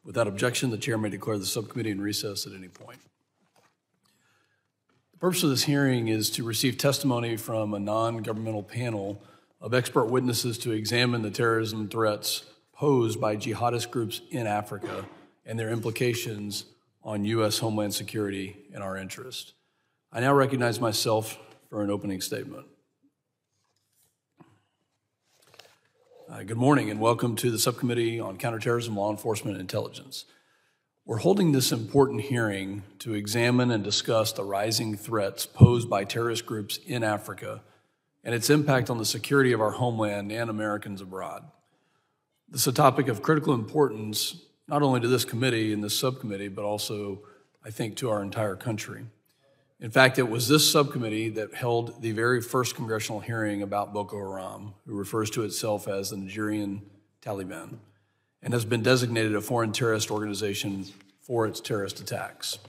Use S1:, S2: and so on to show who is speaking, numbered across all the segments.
S1: Without objection, the chair may declare the subcommittee in recess at any point. The purpose of this hearing is to receive testimony from a non-governmental panel of expert witnesses to examine the terrorism threats posed by jihadist groups in Africa and their implications on U.S. Homeland Security and our interest. I now recognize myself for an opening statement. Good morning and welcome to the Subcommittee on Counterterrorism, Law Enforcement, and Intelligence. We're holding this important hearing to examine and discuss the rising threats posed by terrorist groups in Africa and its impact on the security of our homeland and Americans abroad. This is a topic of critical importance, not only to this committee and this subcommittee, but also, I think, to our entire country. In fact, it was this subcommittee that held the very first congressional hearing about Boko Haram, who refers to itself as the Nigerian Taliban, and has been designated a foreign terrorist organization for its terrorist attacks.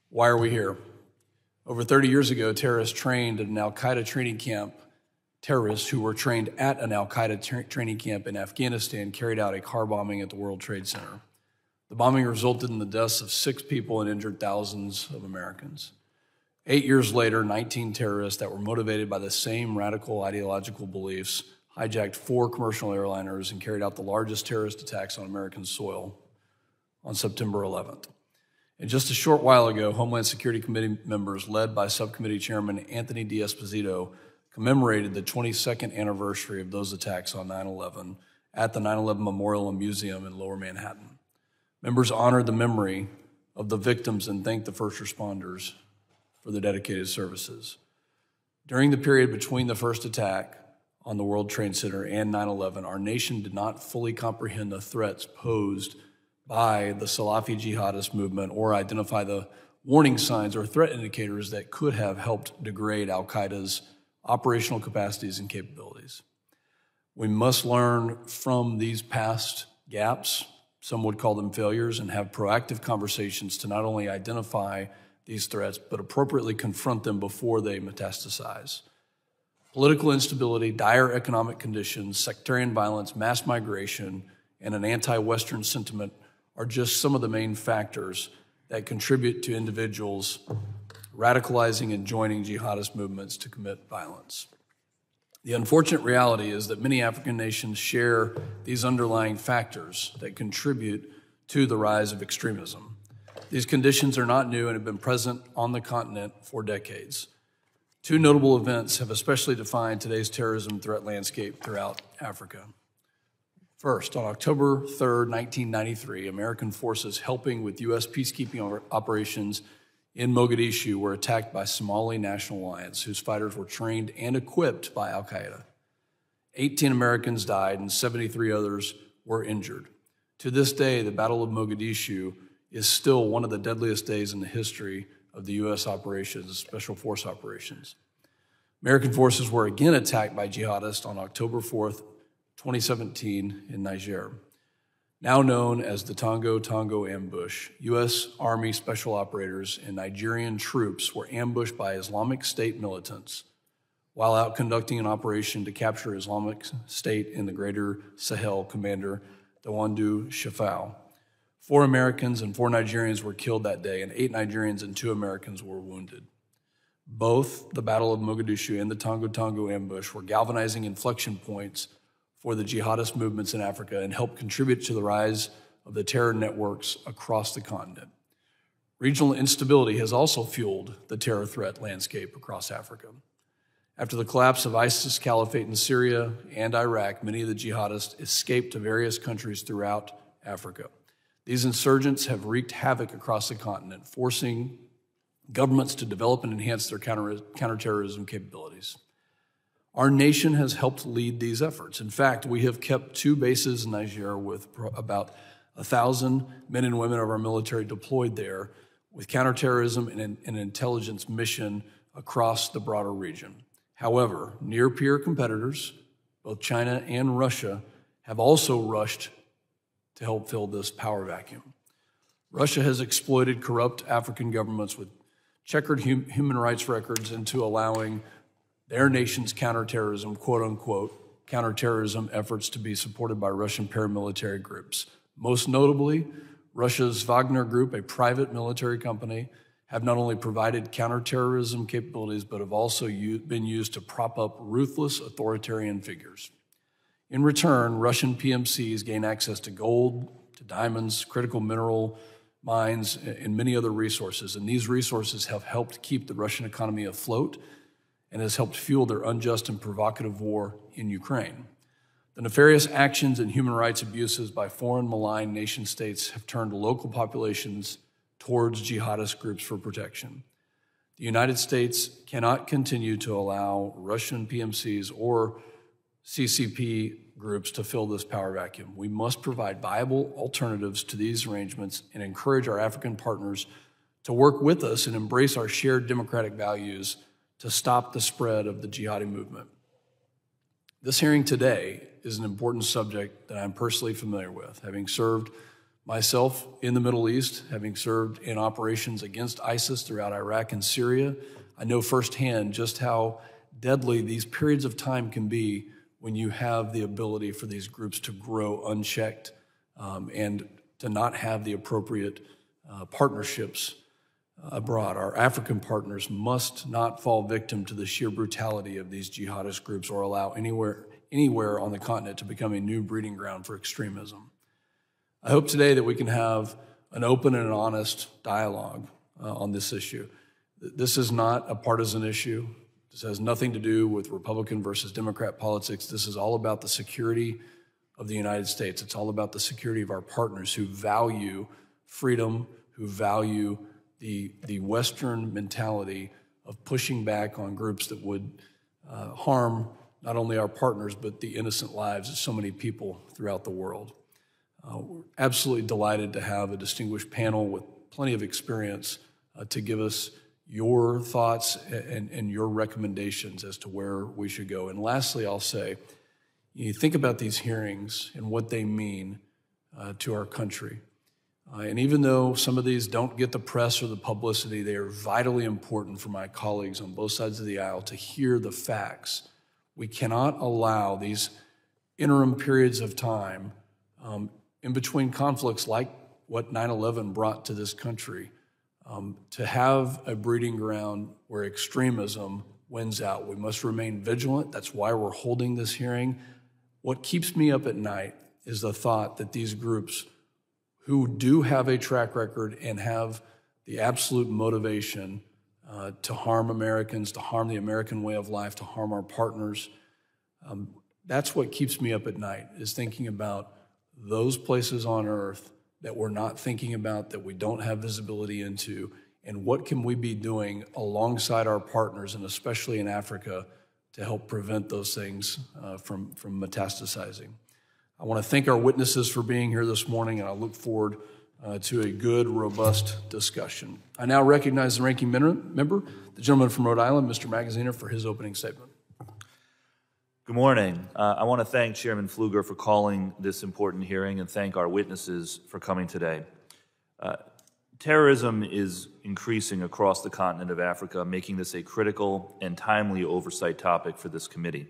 S1: Why are we here? Over 30 years ago, terrorists trained at an al-Qaeda training camp. Terrorists who were trained at an al-Qaeda training camp in Afghanistan carried out a car bombing at the World Trade Center. The bombing resulted in the deaths of 6 people and injured thousands of Americans. 8 years later, 19 terrorists that were motivated by the same radical ideological beliefs hijacked 4 commercial airliners and carried out the largest terrorist attacks on American soil on September 11th. And just a short while ago, Homeland Security Committee members led by Subcommittee Chairman Anthony D'Esposito commemorated the 22nd anniversary of those attacks on 9/11 at the 9/11 Memorial and Museum in Lower Manhattan. Members honored the memory of the victims and thanked the first responders for their dedicated services. During the period between the first attack on the World Trade Center and 9/11, our nation did not fully comprehend the threats posed by the Salafi jihadist movement or identify the warning signs or threat indicators that could have helped degrade al-Qaeda's operational capacities and capabilities. We must learn from these past gaps, some would call them failures, and have proactive conversations to not only identify these threats, but appropriately confront them before they metastasize. Political instability, dire economic conditions, sectarian violence, mass migration, and an anti-Western sentiment are just some of the main factors that contribute to individuals radicalizing and joining jihadist movements to commit violence. The unfortunate reality is that many African nations share these underlying factors that contribute to the rise of extremism. These conditions are not new and have been present on the continent for decades. 2 notable events have especially defined today's terrorism threat landscape throughout Africa. First, on October 3rd, 1993, American forces helping with U.S. peacekeeping operations in Mogadishu were attacked by Somali National Alliance, whose fighters were trained and equipped by al-Qaeda. 18 Americans died and 73 others were injured. To this day, the Battle of Mogadishu is still one of the deadliest days in the history of the U.S. operations, Special Force operations. American forces were again attacked by jihadists on October 4th, 2017 in Niger. Now known as the Tongo ambush, U.S. Army special operators and Nigerian troops were ambushed by Islamic State militants while out conducting an operation to capture Islamic State in the Greater Sahel commander Dawandu Shafau. 4 Americans and 4 Nigerians were killed that day, and 8 Nigerians and 2 Americans were wounded. Both the Battle of Mogadishu and the Tongo ambush were galvanizing inflection points for the jihadist movements in Africa and helped contribute to the rise of the terror networks across the continent. Regional instability has also fueled the terror threat landscape across Africa. After the collapse of ISIS caliphate in Syria and Iraq, many of the jihadists escaped to various countries throughout Africa. These insurgents have wreaked havoc across the continent, forcing governments to develop and enhance their counterterrorism capabilities. Our nation has helped lead these efforts. In fact, we have kept 2 bases in Niger with about 1,000 men and women of our military deployed there with counterterrorism and an intelligence mission across the broader region. However, near-peer competitors, both China and Russia, have also rushed to help fill this power vacuum. Russia has exploited corrupt African governments with checkered human rights records into allowing their nation's counterterrorism, quote-unquote, counterterrorism efforts to be supported by Russian paramilitary groups, Most notably, Russia's Wagner Group, a private military company, have not only provided counterterrorism capabilities, but have also been used to prop up ruthless authoritarian figures. In return, Russian PMCs gain access to gold, to diamonds, critical mineral mines, and many other resources. And these resources have helped keep the Russian economy afloat and has helped fuel their unjust and provocative war in Ukraine. The nefarious actions and human rights abuses by foreign malign nation states have turned local populations towards jihadist groups for protection. The United States cannot continue to allow Russian PMCs or CCP groups to fill this power vacuum. We must provide viable alternatives to these arrangements and encourage our African partners to work with us and embrace our shared democratic values to stop the spread of the jihadi movement. This hearing today is an important subject that I'm personally familiar with, having served myself in the Middle East, having served in operations against ISIS throughout Iraq and Syria. I know firsthand just how deadly these periods of time can be when you have the ability for these groups to grow unchecked and to not have the appropriate partnerships abroad. Our African partners must not fall victim to the sheer brutality of these jihadist groups or allow anywhere on the continent to become a new breeding ground for extremism. I hope today that we can have an open and an honest dialogue on this issue. This is not a partisan issue. This has nothing to do with Republican versus Democrat politics. This is all about the security of the United States. It's all about the security of our partners who value freedom, who value the Western mentality of pushing back on groups that would harm not only our partners, but the innocent lives of so many people throughout the world. We're absolutely delighted to have a distinguished panel with plenty of experience to give us your thoughts and your recommendations as to where we should go. And lastly, I'll say, you think about these hearings and what they mean to our country. And even though some of these don't get the press or the publicity, they are vitally important for my colleagues on both sides of the aisle to hear the facts. We cannot allow these interim periods of time in between conflicts like what 9/11 brought to this country to have a breeding ground where extremism wins out. We must remain vigilant. That's why we're holding this hearing. What keeps me up at night is the thought that these groups who do have a track record and have the absolute motivation to harm Americans, to harm the American way of life, to harm our partners, that's what keeps me up at night, is thinking about those places on earth that we're not thinking about, that we don't have visibility into, and what can we be doing alongside our partners, and especially in Africa, to help prevent those things from metastasizing. I want to thank our witnesses for being here this morning, and I look forward to a good, robust discussion. I now recognize the ranking member, the gentleman from Rhode Island, Mr. Magaziner, for his opening statement.
S2: Good morning. I want to thank Chairman Pfluger for calling this important hearing and thank our witnesses for coming today. Terrorism is increasing across the continent of Africa, making this a critical and timely oversight topic for this committee.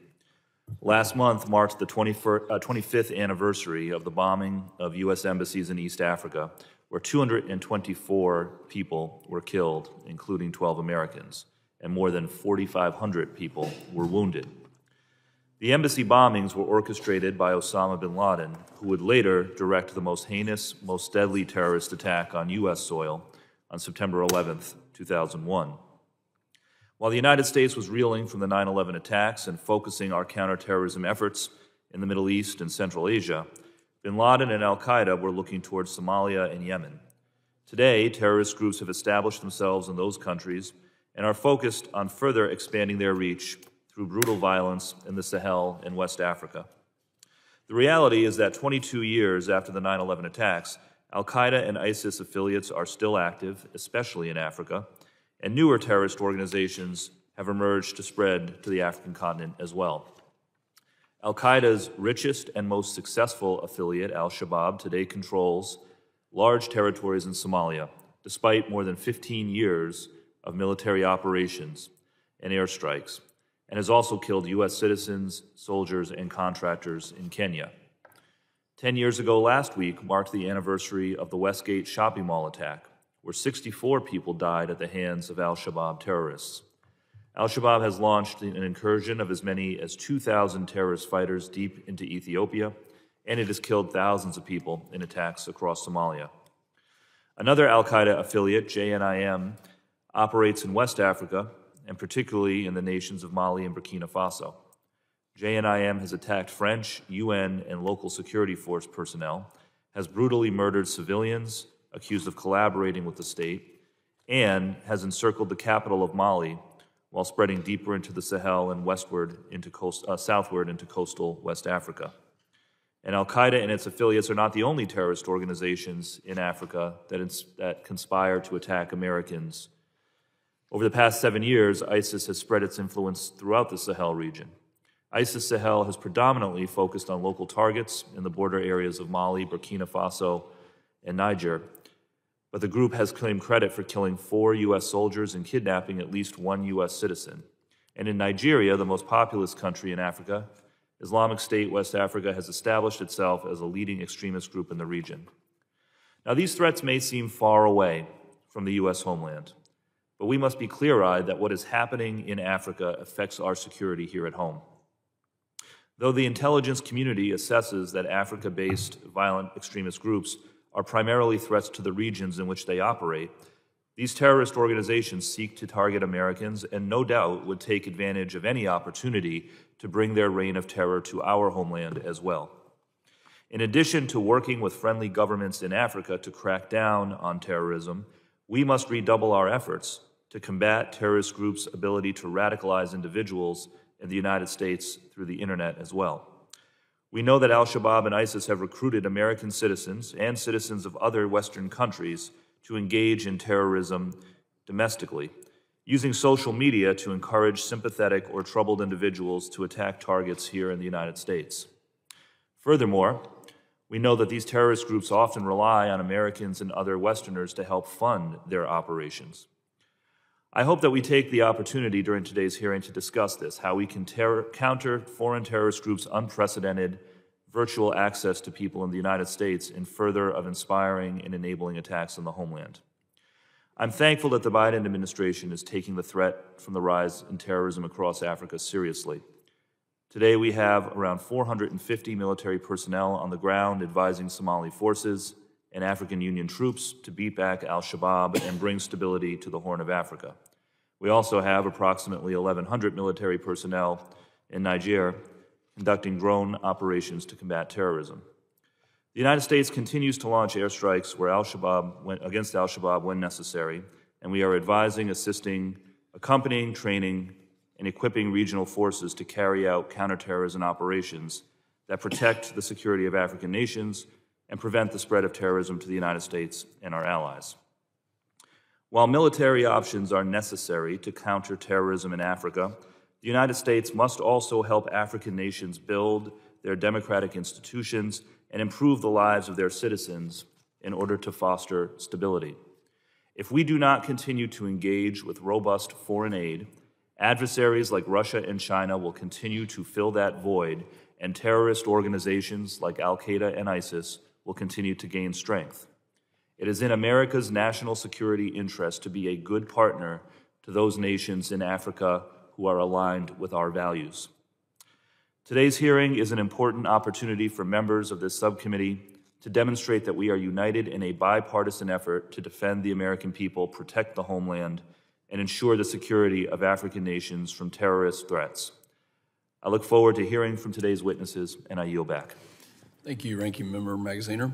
S2: Last month marked the 25th anniversary of the bombing of U.S. embassies in East Africa, where 224 people were killed, including 12 Americans, and more than 4,500 people were wounded. The embassy bombings were orchestrated by Osama bin Laden, who would later direct the most heinous, most deadly terrorist attack on U.S. soil on September 11th, 2001. While the United States was reeling from the 9/11 attacks and focusing our counterterrorism efforts in the Middle East and Central Asia, bin Laden and al-Qaeda were looking towards Somalia and Yemen. Today, terrorist groups have established themselves in those countries and are focused on further expanding their reach through brutal violence in the Sahel and West Africa. The reality is that 22 years after the 9/11 attacks, al-Qaeda and ISIS affiliates are still active, especially in Africa, and newer terrorist organizations have emerged to spread to the African continent as well. Al-Qaeda's richest and most successful affiliate, al-Shabaab, today controls large territories in Somalia, despite more than 15 years of military operations and airstrikes, and has also killed U.S. citizens, soldiers, and contractors in Kenya. 10 years ago last week marked the anniversary of the Westgate shopping mall attack, where 64 people died at the hands of al-Shabaab terrorists. Al-Shabaab has launched an incursion of as many as 2,000 terrorist fighters deep into Ethiopia, and it has killed thousands of people in attacks across Somalia. Another al-Qaeda affiliate, JNIM, operates in West Africa, and particularly in the nations of Mali and Burkina Faso. JNIM has attacked French, UN, and local security force personnel, has brutally murdered civilians accused of collaborating with the state, and has encircled the capital of Mali while spreading deeper into the Sahel and southward into coastal West Africa. And al-Qaeda and its affiliates are not the only terrorist organizations in Africa that conspire to attack Americans. Over the past 7 years, ISIS has spread its influence throughout the Sahel region. ISIS Sahel has predominantly focused on local targets in the border areas of Mali, Burkina Faso, and Niger, but the group has claimed credit for killing 4 U.S. soldiers and kidnapping at least 1 U.S. citizen. And in Nigeria, the most populous country in Africa, Islamic State West Africa has established itself as a leading extremist group in the region. Now, these threats may seem far away from the U.S. homeland, but we must be clear-eyed that what is happening in Africa affects our security here at home. Though the intelligence community assesses that Africa-based violent extremist groups are primarily threats to the regions in which they operate, these terrorist organizations seek to target Americans and no doubt would take advantage of any opportunity to bring their reign of terror to our homeland as well. In addition to working with friendly governments in Africa to crack down on terrorism, we must redouble our efforts to combat terrorist groups' ability to radicalize individuals in the United States through the internet as well. We know that al-Shabaab and ISIS have recruited American citizens and citizens of other Western countries to engage in terrorism domestically, using social media to encourage sympathetic or troubled individuals to attack targets here in the United States. Furthermore, we know that these terrorist groups often rely on Americans and other Westerners to help fund their operations. I hope that we take the opportunity during today's hearing to discuss this, how we can counter foreign terrorist groups' unprecedented virtual access to people in the United States in further of inspiring and enabling attacks on the homeland. I'm thankful that the Biden administration is taking the threat from the rise in terrorism across Africa seriously. Today we have around 450 military personnel on the ground advising Somali forces and African Union troops to beat back al-Shabaab and bring stability to the Horn of Africa. We also have approximately 1,100 military personnel in Niger conducting drone operations to combat terrorism. The United States continues to launch airstrikes against al-Shabaab when necessary, and we are advising, assisting, accompanying, training, and equipping regional forces to carry out counterterrorism operations that protect the security of African nations and prevent the spread of terrorism to the United States and our allies. While military options are necessary to counter terrorism in Africa, the United States must also help African nations build their democratic institutions and improve the lives of their citizens in order to foster stability. If we do not continue to engage with robust foreign aid, adversaries like Russia and China will continue to fill that void, and terrorist organizations like al-Qaeda and ISIS will continue to gain strength. It is in America's national security interest to be a good partner to those nations in Africa who are aligned with our values. Today's hearing is an important opportunity for members of this subcommittee to demonstrate that we are united in a bipartisan effort to defend the American people, protect the homeland, and ensure the security of African nations from terrorist threats. I look forward to hearing from today's witnesses, and I yield back.
S1: Thank you, Ranking Member Magaziner.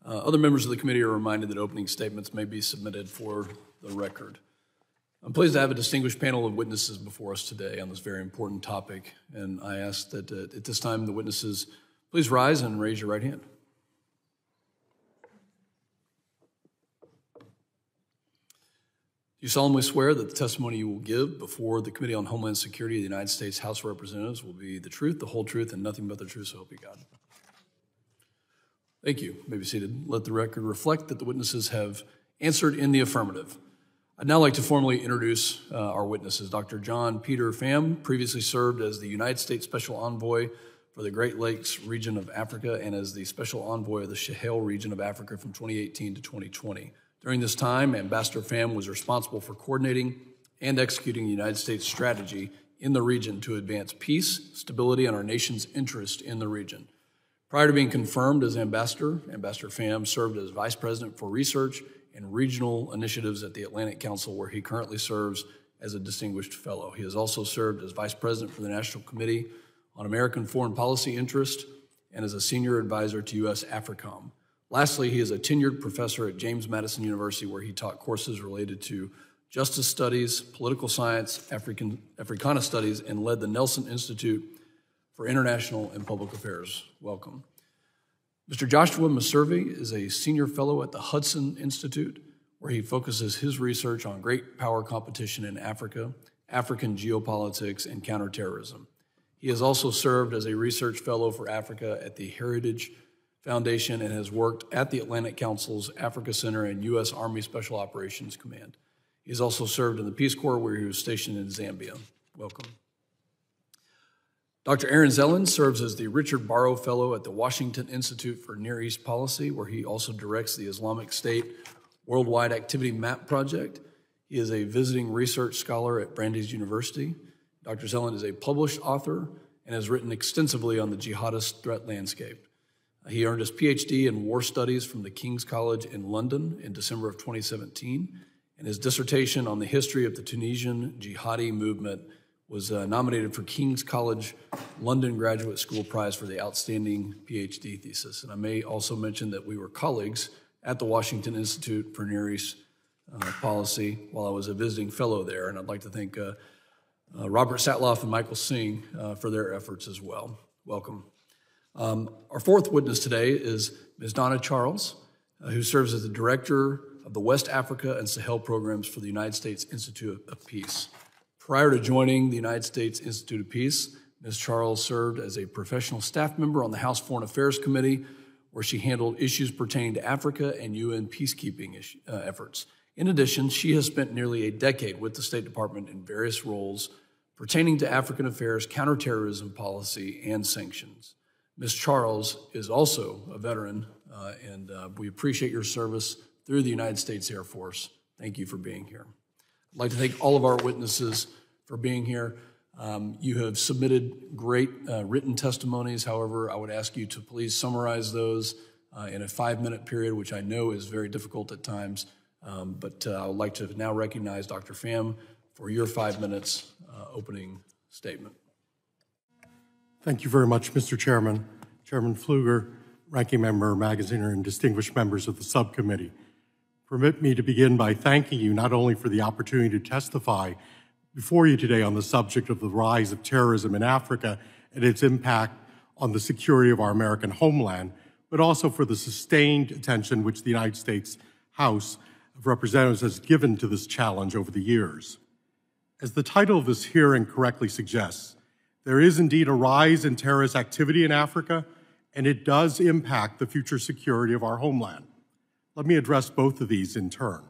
S1: Other members of the committee are reminded that opening statements may be submitted for the record. I'm pleased to have a distinguished panel of witnesses before us today on this very important topic, and I ask that at this time the witnesses please rise and raise your right hand. Do you solemnly swear that the testimony you will give before the Committee on Homeland Security of the United States House of Representatives will be the truth, the whole truth, and nothing but the truth, so help you God? Thank you. You may be seated. Let the record reflect that the witnesses have answered in the affirmative. I'd now like to formally introduce our witnesses. Dr. John Peter Pham previously served as the United States Special Envoy for the Great Lakes region of Africa and as the special envoy of the Sahel region of Africa from 2018 to 2020. During this time, Ambassador Pham was responsible for coordinating and executing the United States strategy in the region to advance peace, stability, and our nation's interest in the region. Prior to being confirmed as ambassador, Ambassador Pham served as Vice President for Research and Regional Initiatives at the Atlantic Council, where he currently serves as a distinguished fellow. He has also served as Vice President for the National Committee on American Foreign Policy Interest and as a Senior Advisor to U.S. AFRICOM. Lastly, he is a tenured professor at James Madison University, where he taught courses related to justice studies, political science, Africana studies, and led the Nelson Institute for International and Public Affairs. Welcome. Mr. Joshua Maservi is a senior fellow at the Hudson Institute, where he focuses his research on great power competition in Africa, African geopolitics, and counterterrorism. He has also served as a research fellow for Africa at the Heritage Foundation and has worked at the Atlantic Council's Africa Center and U.S. Army Special Operations Command. He has also served in the Peace Corps, where he was stationed in Zambia. Welcome. Dr. Aaron Zellin serves as the Richard Barrow Fellow at the Washington Institute for Near East Policy, where he also directs the Islamic State Worldwide Activity Map Project. He is a visiting research scholar at Brandeis University. Dr. Zellin is a published author and has written extensively on the jihadist threat landscape. He earned his PhD in War Studies from the King's College in London in December of 2017, and his dissertation on the history of the Tunisian jihadi movement was nominated for King's College London Graduate School Prize for the Outstanding PhD thesis. And I may also mention that we were colleagues at the Washington Institute for Near East Policy while I was a visiting fellow there, and I'd like to thank Robert Satloff and Michael Singh for their efforts as well. Welcome. Our fourth witness today is Ms. Donna Charles, who serves as the Director of the West Africa and Sahel Programs for the United States Institute of Peace. Prior to joining the United States Institute of Peace, Ms. Charles served as a professional staff member on the House Foreign Affairs Committee, where she handled issues pertaining to Africa and UN peacekeeping efforts. In addition, she has spent nearly a decade with the State Department in various roles pertaining to African affairs, counterterrorism policy, and sanctions. Ms. Charles is also a veteran, and we appreciate your service through the United States Air Force. Thank you for being here. I'd like to thank all of our witnesses for being here. You have submitted great written testimonies. However, I would ask you to please summarize those in a 5-minute period, which I know is very difficult at times. But I would like to now recognize Dr. Pham for your 5 minutes opening statement.
S3: Thank you very much, Mr. Chairman, Chairman Pfluger, Ranking Member Magaziner, and distinguished members of the subcommittee. Permit me to begin by thanking you not only for the opportunity to testify before you today on the subject of the rise of terrorism in Africa and its impact on the security of our American homeland, but also for the sustained attention which the United States House of Representatives has given to this challenge over the years. As the title of this hearing correctly suggests, there is indeed a rise in terrorist activity in Africa, and it does impact the future security of our homeland. Let me address both of these in turn.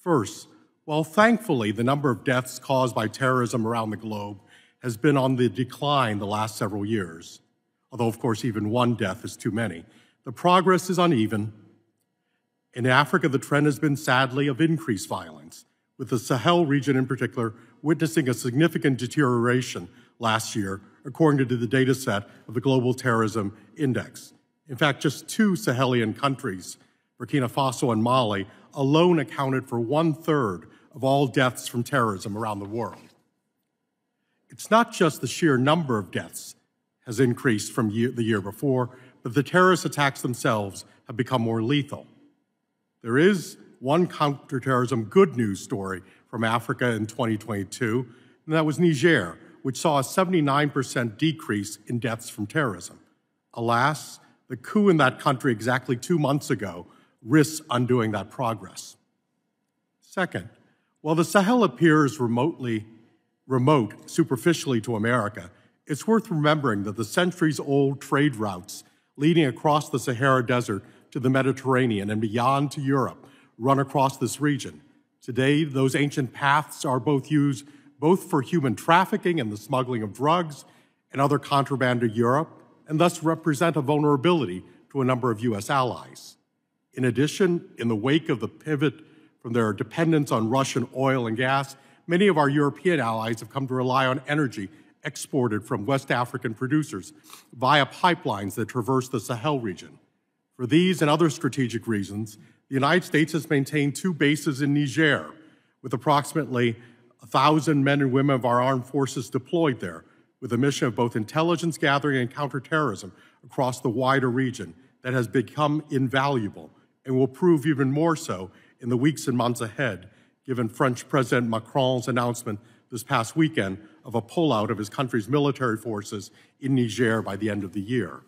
S3: First, while thankfully the number of deaths caused by terrorism around the globe has been on the decline the last several years, although of course even one death is too many, the progress is uneven. In Africa, the trend has been sadly of increased violence, with the Sahel region in particular witnessing a significant deterioration last year, according to the data set of the Global Terrorism Index. In fact, just 2 Sahelian countries, Burkina Faso and Mali, alone accounted for 1/3 of all deaths from terrorism around the world. It's not just the sheer number of deaths has increased from the year before, but the terrorist attacks themselves have become more lethal. There is one counterterrorism good news story from Africa in 2022, and that was Niger, which saw a 79% decrease in deaths from terrorism. Alas, the coup in that country exactly 2 months ago risks undoing that progress. Second, while the Sahel appears remote superficially to America, it's worth remembering that the centuries-old trade routes leading across the Sahara Desert to the Mediterranean and beyond to Europe run across this region. Today, those ancient paths are used both for human trafficking and the smuggling of drugs and other contraband to Europe, and thus represent a vulnerability to a number of U.S. allies. In addition, in the wake of the pivot from their dependence on Russian oil and gas, many of our European allies have come to rely on energy exported from West African producers via pipelines that traverse the Sahel region. For these and other strategic reasons, the United States has maintained 2 bases in Niger, with approximately 1,000 men and women of our armed forces deployed there, with a mission of both intelligence gathering and counterterrorism across the wider region that has become invaluable and will prove even more so in the weeks and months ahead, given French President Macron's announcement this past weekend of a pullout of his country's military forces in Niger by the end of the year.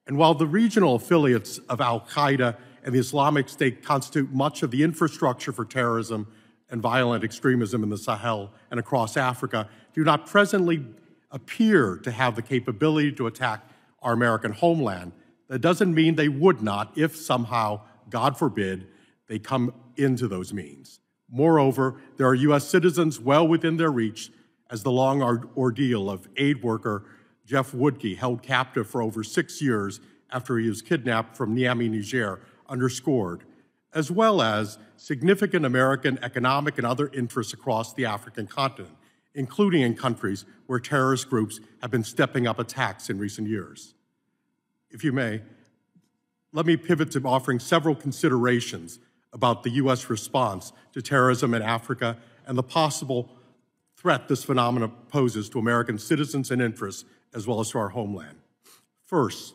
S3: And while the regional affiliates of al-Qaeda and the Islamic State constitute much of the infrastructure for terrorism and violent extremism in the Sahel and across Africa, do not presently appear to have the capability to attack our American homeland, that doesn't mean they would not if somehow, God forbid, they come into those means. Moreover, there are U.S. citizens well within their reach, as the long ordeal of aid worker Jeff Woodke, held captive for over 6 years after he was kidnapped from Niamey, Niger, underscored, as well as significant American economic and other interests across the African continent, including in countries where terrorist groups have been stepping up attacks in recent years. If you may, let me pivot to offering several considerations about the U.S. response to terrorism in Africa and the possible threat this phenomenon poses to American citizens and interests, as well as to our homeland. First,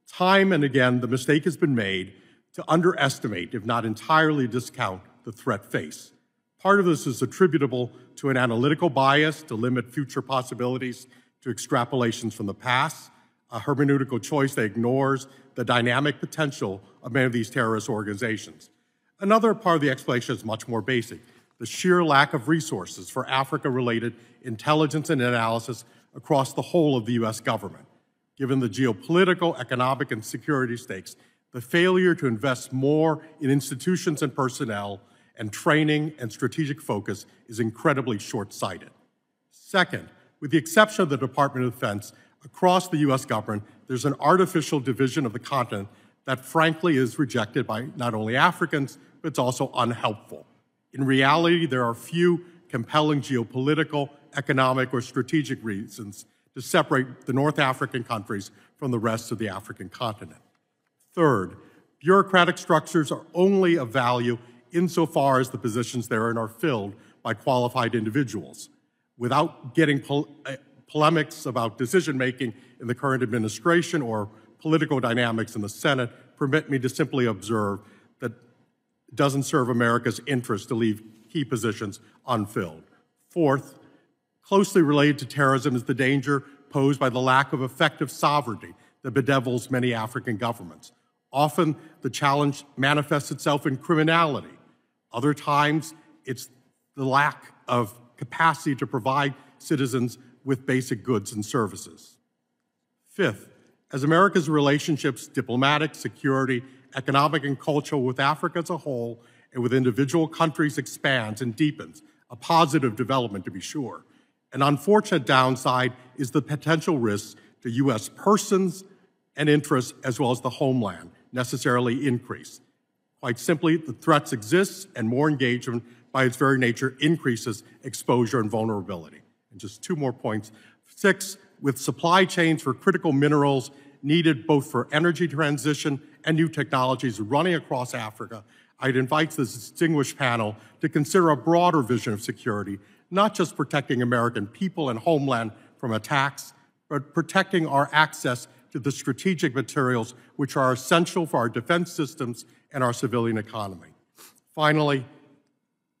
S3: time and again, the mistake has been made to underestimate, if not entirely discount, the threat faced. Part of this is attributable to an analytical bias to limit future possibilities to extrapolations from the past, a hermeneutical choice that ignores the dynamic potential of many of these terrorist organizations. Another part of the explanation is much more basic: the sheer lack of resources for Africa-related intelligence and analysis across the whole of the U.S. government. Given the geopolitical, economic, and security stakes, the failure to invest more in institutions and personnel and training and strategic focus is incredibly short-sighted. Second, with the exception of the Department of Defense, across the U.S. government, there's an artificial division of the continent that frankly is rejected by not only Africans, but it's also unhelpful. In reality, there are few compelling geopolitical, economic, or strategic reasons to separate the North African countries from the rest of the African continent. Third, bureaucratic structures are only of value insofar as the positions therein are filled by qualified individuals. Without getting polemics about decision-making in the current administration or political dynamics in the Senate, permit me to simply observe that it doesn't serve America's interest to leave key positions unfilled. Fourth, closely related to terrorism is the danger posed by the lack of effective sovereignty that bedevils many African governments. Often, the challenge manifests itself in criminality. Other times, it's the lack of capacity to provide citizens with basic goods and services. Fifth, as America's relationships, diplomatic, security, economic, and cultural with Africa as a whole and with individual countries expands and deepens, a positive development to be sure. An unfortunate downside is the potential risks to U.S. persons and interests, as well as the homeland, necessarily increase. Quite simply, the threats exist, and more engagement by its very nature increases exposure and vulnerability. And just 2 more points. 6, with supply chains for critical minerals needed both for energy transition and new technologies running across Africa, I'd invite this distinguished panel to consider a broader vision of security, not just protecting American people and homeland from attacks, but protecting our access to the strategic materials which are essential for our defense systems and our civilian economy. Finally,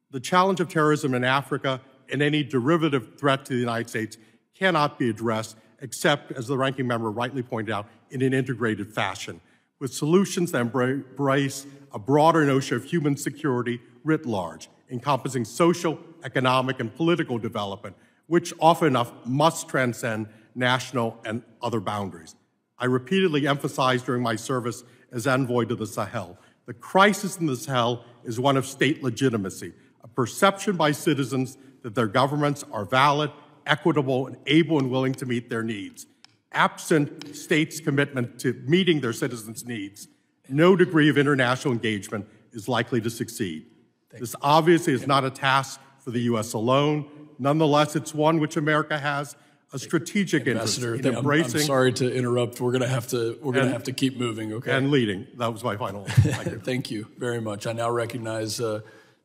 S3: the challenge of terrorism in Africa and any derivative threat to the United States cannot be addressed except, as the ranking member rightly pointed out, in an integrated fashion, with solutions that embrace a broader notion of human security writ large, encompassing social, economic, and political development, which often enough must transcend national and other boundaries. I repeatedly emphasized during my service as envoy to the Sahel, the crisis in the Sahel is one of state legitimacy, a perception by citizens that their governments are valid, equitable, and able and willing to meet their needs. Absent states' commitment to meeting their citizens' needs, no degree of international engagement is likely to succeed. This obviously is not a task for the U.S. alone. Nonetheless, it's one which America has a strategic interest in embracing.
S1: I'm sorry to interrupt. We're going to have to keep moving. Okay.
S3: And leading. That was my final. Thank you.
S1: Thank you very much. I now recognize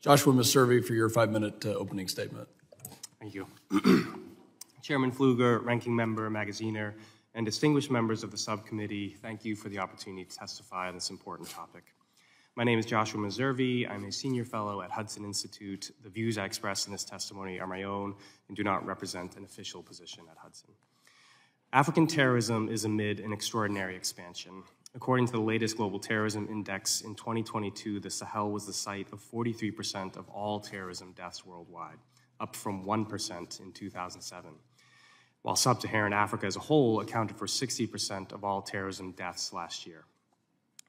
S1: Joshua Meservey for your 5-minute opening statement.
S4: Thank you. Chairman Pfluger, Ranking Member Magaziner, and distinguished members of the subcommittee, thank you for the opportunity to testify on this important topic. My name is Joshua Meservey. I'm a senior fellow at Hudson Institute. The views I express in this testimony are my own and do not represent an official position at Hudson. African terrorism is amid an extraordinary expansion. According to the latest Global Terrorism Index, in 2022, the Sahel was the site of 43% of all terrorism deaths worldwide, up from 1% in 2007, while sub-Saharan Africa as a whole accounted for 60% of all terrorism deaths last year.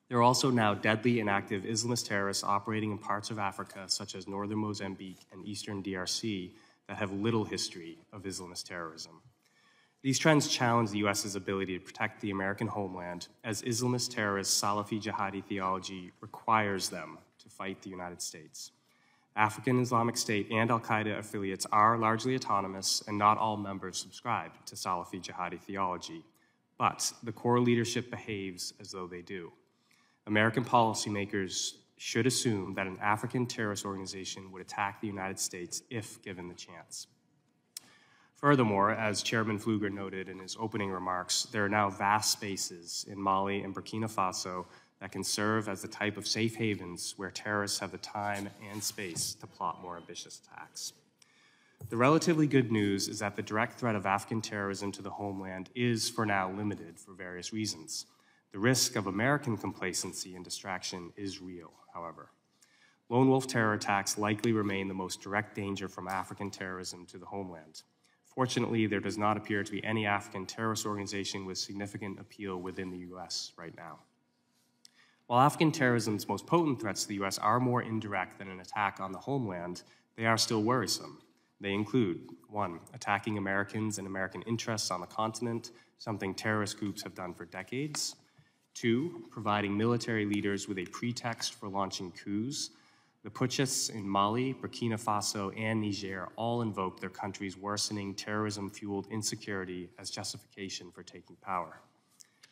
S4: There are also now deadly and active Islamist terrorists operating in parts of Africa, such as northern Mozambique and eastern DRC, that have little history of Islamist terrorism. These trends challenge the U.S.'s ability to protect the American homeland, as Islamist terrorist Salafi jihadi theology requires them to fight the United States. African Islamic State and al-Qaeda affiliates are largely autonomous, and not all members subscribe to Salafi jihadi theology, but the core leadership behaves as though they do. American policymakers should assume that an African terrorist organization would attack the United States if given the chance. Furthermore, as Chairman Pfluger noted in his opening remarks, there are now vast spaces in Mali and Burkina Faso that can serve as the type of safe havens where terrorists have the time and space to plot more ambitious attacks. The relatively good news is that the direct threat of African terrorism to the homeland is, for now, limited for various reasons. The risk of American complacency and distraction is real, however. Lone wolf terror attacks likely remain the most direct danger from African terrorism to the homeland. Fortunately, there does not appear to be any African terrorist organization with significant appeal within the U.S. right now. While African terrorism's most potent threats to the U.S. are more indirect than an attack on the homeland, they are still worrisome. They include, 1, attacking Americans and American interests on the continent, something terrorist groups have done for decades. 2, providing military leaders with a pretext for launching coups. The putschists in Mali, Burkina Faso, and Niger all invoke their country's worsening terrorism-fueled insecurity as justification for taking power.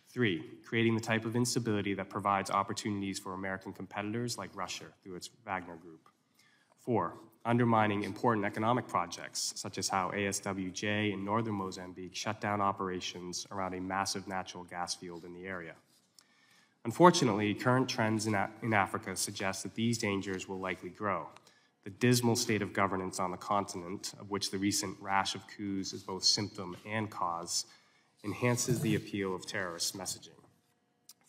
S4: 3, creating the type of instability that provides opportunities for American competitors like Russia through its Wagner Group. 4, undermining important economic projects, such as how ASWJ in northern Mozambique shut down operations around a massive natural gas field in the area. Unfortunately, current trends in Africa suggest that these dangers will likely grow. The dismal state of governance on the continent, of which the recent rash of coups is both symptom and cause, enhances the appeal of terrorist messaging.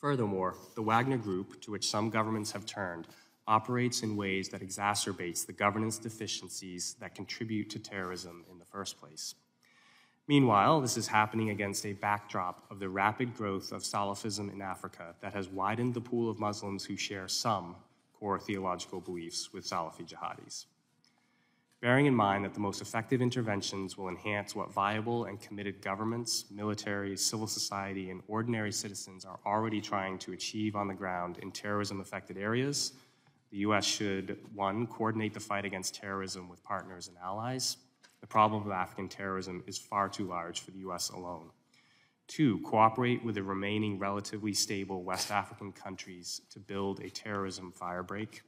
S4: Furthermore, the Wagner Group, to which some governments have turned, operates in ways that exacerbates the governance deficiencies that contribute to terrorism in the first place. Meanwhile, this is happening against a backdrop of the rapid growth of Salafism in Africa that has widened the pool of Muslims who share some core theological beliefs with Salafi jihadis. Bearing in mind that the most effective interventions will enhance what viable and committed governments, military, civil society, and ordinary citizens are already trying to achieve on the ground in terrorism-affected areas, the U.S. should, 1, coordinate the fight against terrorism with partners and allies. The problem of African terrorism is far too large for the U.S. alone. 2, cooperate with the remaining relatively stable West African countries to build a terrorism firebreak.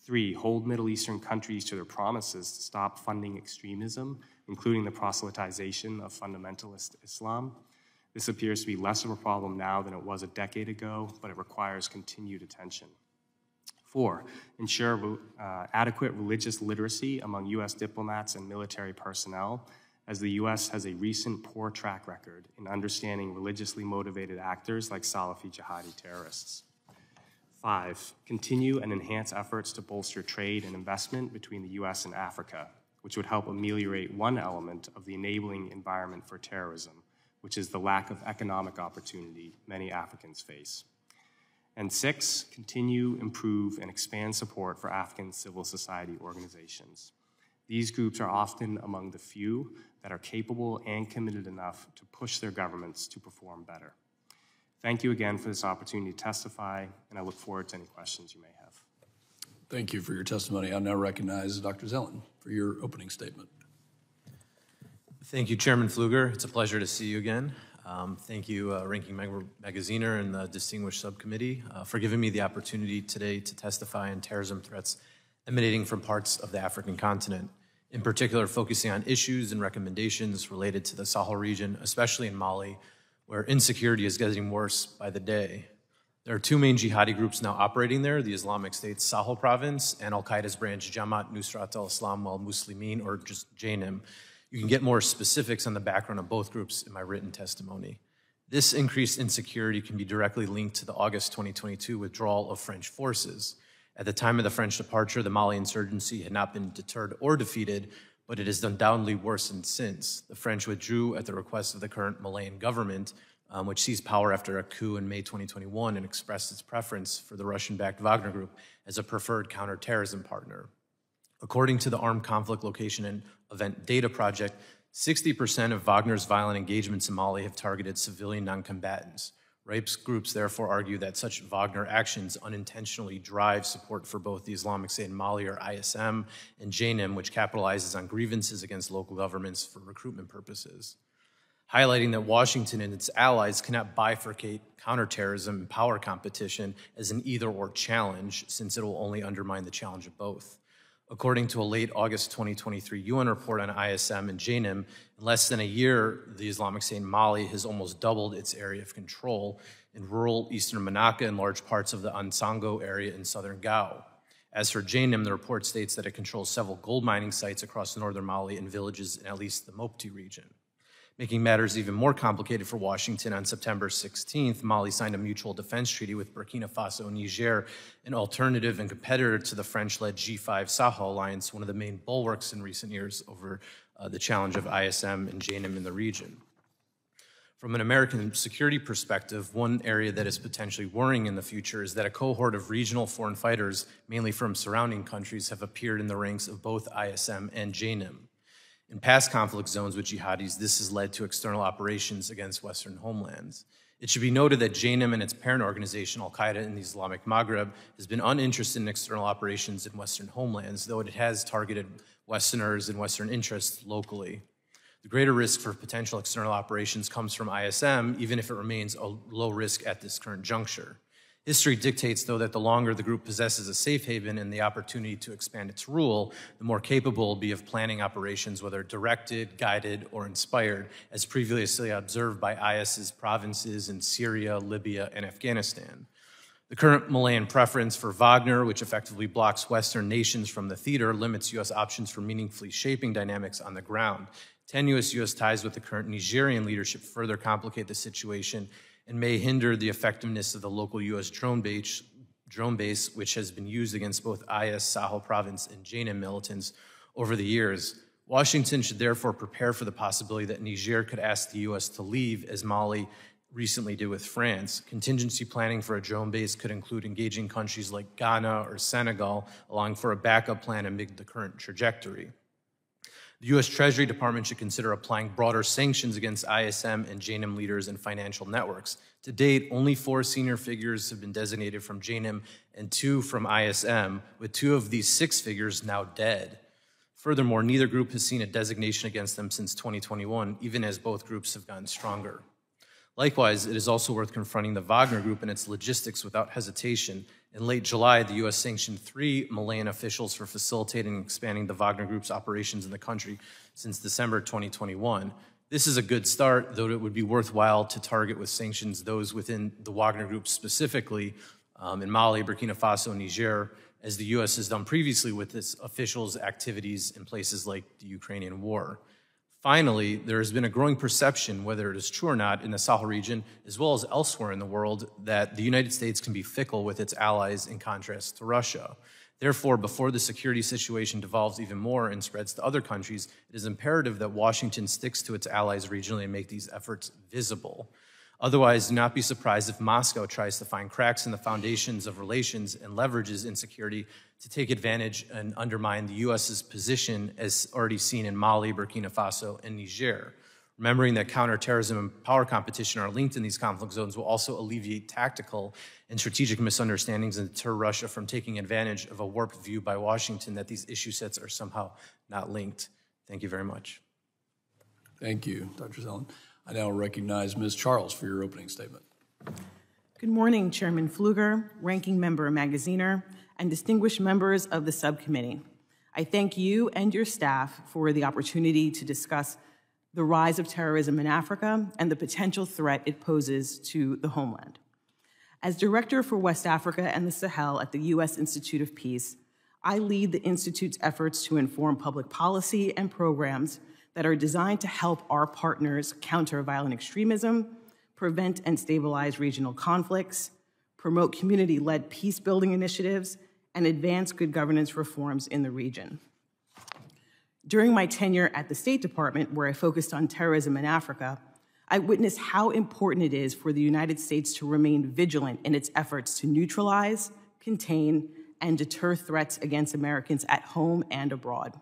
S4: 3, hold Middle Eastern countries to their promises to stop funding extremism, including the proselytization of fundamentalist Islam. This appears to be less of a problem now than it was a decade ago, but it requires continued attention. 4, ensure adequate religious literacy among U.S. diplomats and military personnel, as the U.S. has a recent poor track record in understanding religiously motivated actors like Salafi jihadi terrorists. 5, continue and enhance efforts to bolster trade and investment between the U.S. and Africa, which would help ameliorate one element of the enabling environment for terrorism, which is the lack of economic opportunity many Africans face. And 6, continue, improve, and expand support for African civil society organizations. These groups are often among the few that are capable and committed enough to push their governments to perform better. Thank you again for this opportunity to testify, and I look forward to any questions you may have.
S1: Thank you for your testimony. I now recognize Dr. Zelen for your opening statement.
S5: Thank you, Chairman Pfluger. It's a pleasure to see you again. Thank you, Ranking Member Magaziner and the distinguished subcommittee for giving me the opportunity today to testify on terrorism threats emanating from parts of the African continent, in particular focusing on issues and recommendations related to the Sahel region, especially in Mali, where insecurity is getting worse by the day. There are two main jihadi groups now operating there, the Islamic State's Sahel province and Al-Qaeda's branch Jamaat Nusrat al-Islam wal-Muslimin, or just JNIM. You can get more specifics on the background of both groups in my written testimony. This increased insecurity can be directly linked to the August 2022 withdrawal of French forces. At the time of the French departure, the Mali insurgency had not been deterred or defeated, but it has undoubtedly worsened since. The French withdrew at the request of the current Malian government, which seized power after a coup in May 2021 and expressed its preference for the Russian-backed Wagner Group as a preferred counterterrorism partner. According to the Armed Conflict Location and Event Data Project, 60% of Wagner's violent engagements in Mali have targeted civilian non-combatants. Rights groups therefore argue that such Wagner actions unintentionally drive support for both the Islamic State in Mali, or ISM, and JNIM, which capitalizes on grievances against local governments for recruitment purposes, highlighting that Washington and its allies cannot bifurcate counterterrorism and power competition as an either-or challenge, since it will only undermine the challenge of both. According to a late August 2023 UN report on ISM and JNIM, in less than a year, the Islamic State in Mali has almost doubled its area of control in rural eastern Manaka and large parts of the Ansango area in southern Gao. As for JNIM, the report states that it controls several gold mining sites across northern Mali and villages in at least the Mopti region. Making matters even more complicated for Washington, on September 16th, Mali signed a mutual defense treaty with Burkina Faso and Niger, an alternative and competitor to the French-led G5 Sahel alliance, one of the main bulwarks in recent years over the challenge of ISM and JNIM in the region. From an American security perspective, one area that is potentially worrying in the future is that a cohort of regional foreign fighters, mainly from surrounding countries, have appeared in the ranks of both ISM and JNIM. In past conflict zones with jihadis, this has led to external operations against Western homelands. It should be noted that JNIM and its parent organization, Al-Qaeda in the Islamic Maghreb, has been uninterested in external operations in Western homelands, though it has targeted Westerners and Western interests locally. The greater risk for potential external operations comes from ISM, even if it remains a low risk at this current juncture. History dictates, though, that the longer the group possesses a safe haven and the opportunity to expand its rule, the more capable it will be of planning operations, whether directed, guided, or inspired, as previously observed by IS's provinces in Syria, Libya, and Afghanistan. The current Malian preference for Wagner, which effectively blocks Western nations from the theater, limits U.S. options for meaningfully shaping dynamics on the ground. Tenuous U.S. ties with the current Nigerian leadership further complicate the situation and may hinder the effectiveness of the local U.S. drone base, which has been used against both IS, Sahel province, and JNIM militants over the years. Washington should therefore prepare for the possibility that Niger could ask the U.S. to leave, as Mali recently did with France. Contingency planning for a drone base could include engaging countries like Ghana or Senegal, allowing for a backup plan amid the current trajectory. The U.S. Treasury Department should consider applying broader sanctions against ISM and JNIM leaders and financial networks. To date, only 4 senior figures have been designated from JNIM and 2 from ISM, with 2 of these 6 figures now dead. Furthermore, neither group has seen a designation against them since 2021, even as both groups have gotten stronger. Likewise, it is also worth confronting the Wagner Group and its logistics without hesitation. In late July, the U.S. sanctioned 3 Malian officials for facilitating and expanding the Wagner Group's operations in the country since December 2021. This is a good start, though it would be worthwhile to target with sanctions those within the Wagner Group specifically in Mali, Burkina Faso, and Niger, as the U.S. has done previously with its officials' activities in places like the Ukrainian war. Finally, there has been a growing perception, whether it is true or not, in the Sahel region, as well as elsewhere in the world, that the United States can be fickle with its allies in contrast to Russia. Therefore, before the security situation devolves even more and spreads to other countries, it is imperative that Washington sticks to its allies regionally and make these efforts visible. Otherwise, do not be surprised if Moscow tries to find cracks in the foundations of relations and leverages insecurity to take advantage and undermine the U.S.'s position as already seen in Mali, Burkina Faso, and Niger. Remembering that counterterrorism and power competition are linked in these conflict zones will also alleviate tactical and strategic misunderstandings and deter Russia from taking advantage of a warped view by Washington that these issue sets are somehow not linked. Thank you very much.
S1: Thank you, Dr. Zelen. I now recognize Ms. Charles for your opening statement.
S6: Good morning, Chairman Pfluger, Ranking Member Magaziner, and distinguished members of the subcommittee. I thank you and your staff for the opportunity to discuss the rise of terrorism in Africa and the potential threat it poses to the homeland. As Director for West Africa and the Sahel at the U.S. Institute of Peace, I lead the Institute's efforts to inform public policy and programs that are designed to help our partners counter violent extremism, prevent and stabilize regional conflicts, promote community-led peace-building initiatives, and advance good governance reforms in the region. During my tenure at the State Department, where I focused on terrorism in Africa, I witnessed how important it is for the United States to remain vigilant in its efforts to neutralize, contain, and deter threats against Americans at home and abroad.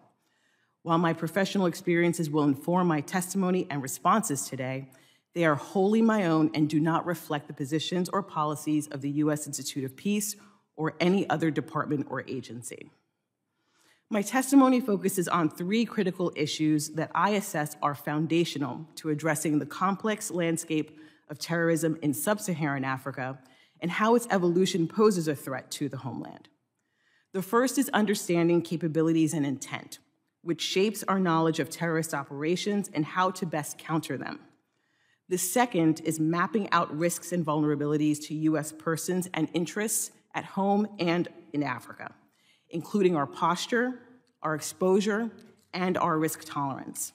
S6: While my professional experiences will inform my testimony and responses today, they are wholly my own and do not reflect the positions or policies of the U.S. Institute of Peace or any other department or agency. My testimony focuses on 3 critical issues that I assess are foundational to addressing the complex landscape of terrorism in sub-Saharan Africa and how its evolution poses a threat to the homeland. The first is understanding capabilities and intent, which shapes our knowledge of terrorist operations and how to best counter them. The second is mapping out risks and vulnerabilities to U.S. persons and interests at home and in Africa, including our posture, our exposure, and our risk tolerance.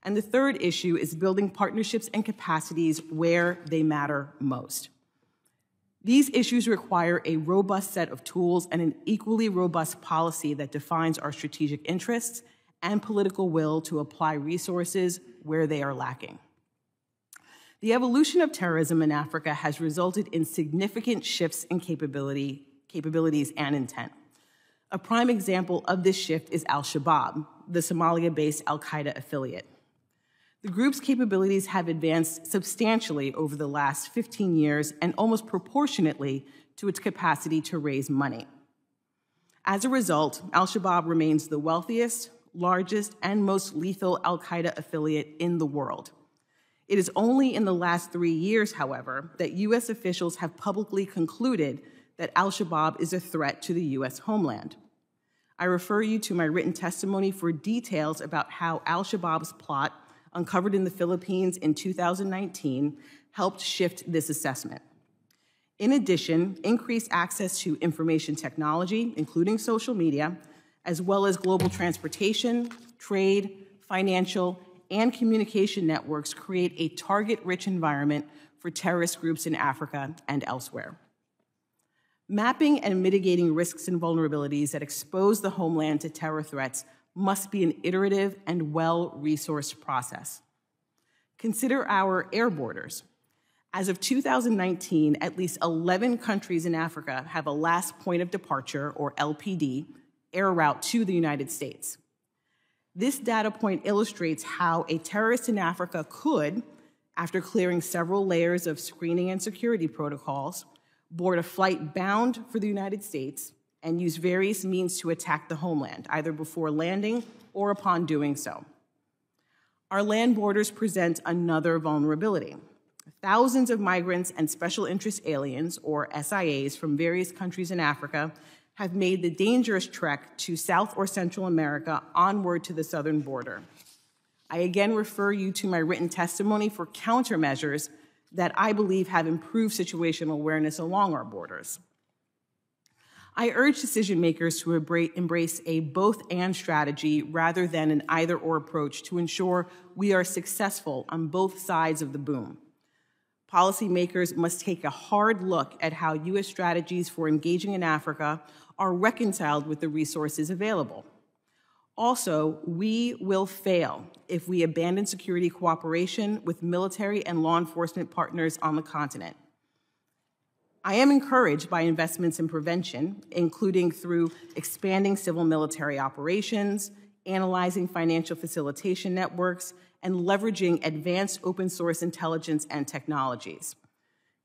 S6: And the third issue is building partnerships and capacities where they matter most. These issues require a robust set of tools and an equally robust policy that defines our strategic interests and political will to apply resources where they are lacking. The evolution of terrorism in Africa has resulted in significant shifts in capabilities and intent. A prime example of this shift is Al-Shabaab, the Somalia-based al-Qaeda affiliate. The group's capabilities have advanced substantially over the last 15 years and almost proportionately to its capacity to raise money. As a result, Al-Shabaab remains the wealthiest, largest, and most lethal al-Qaeda affiliate in the world. It is only in the last 3 years, however, that U.S. officials have publicly concluded that Al-Shabaab is a threat to the U.S. homeland. I refer you to my written testimony for details about how Al-Shabaab's plot, uncovered in the Philippines in 2019, helped shift this assessment. In addition, increased access to information technology, including social media, as well as global transportation, trade, financial, and communication networks create a target-rich environment for terrorist groups in Africa and elsewhere. Mapping and mitigating risks and vulnerabilities that expose the homeland to terror threats must be an iterative and well-resourced process. Consider our air borders. As of 2019, at least 11 countries in Africa have a last point of departure, or LPD, air route to the United States. This data point illustrates how a terrorist in Africa could, after clearing several layers of screening and security protocols, board a flight bound for the United States and use various means to attack the homeland, either before landing or upon doing so. Our land borders present another vulnerability. Thousands of migrants and special interest aliens, or SIAs, from various countries in Africa have made the dangerous trek to South or Central America onward to the southern border. I again refer you to my written testimony for countermeasures that I believe have improved situational awareness along our borders. I urge decision makers to embrace a both-and strategy rather than an either-or approach to ensure we are successful on both sides of the boom. Policymakers must take a hard look at how U.S. strategies for engaging in Africa are reconciled with the resources available. Also, we will fail if we abandon security cooperation with military and law enforcement partners on the continent. I am encouraged by investments in prevention, including through expanding civil-military operations, analyzing financial facilitation networks, and leveraging advanced open-source intelligence and technologies.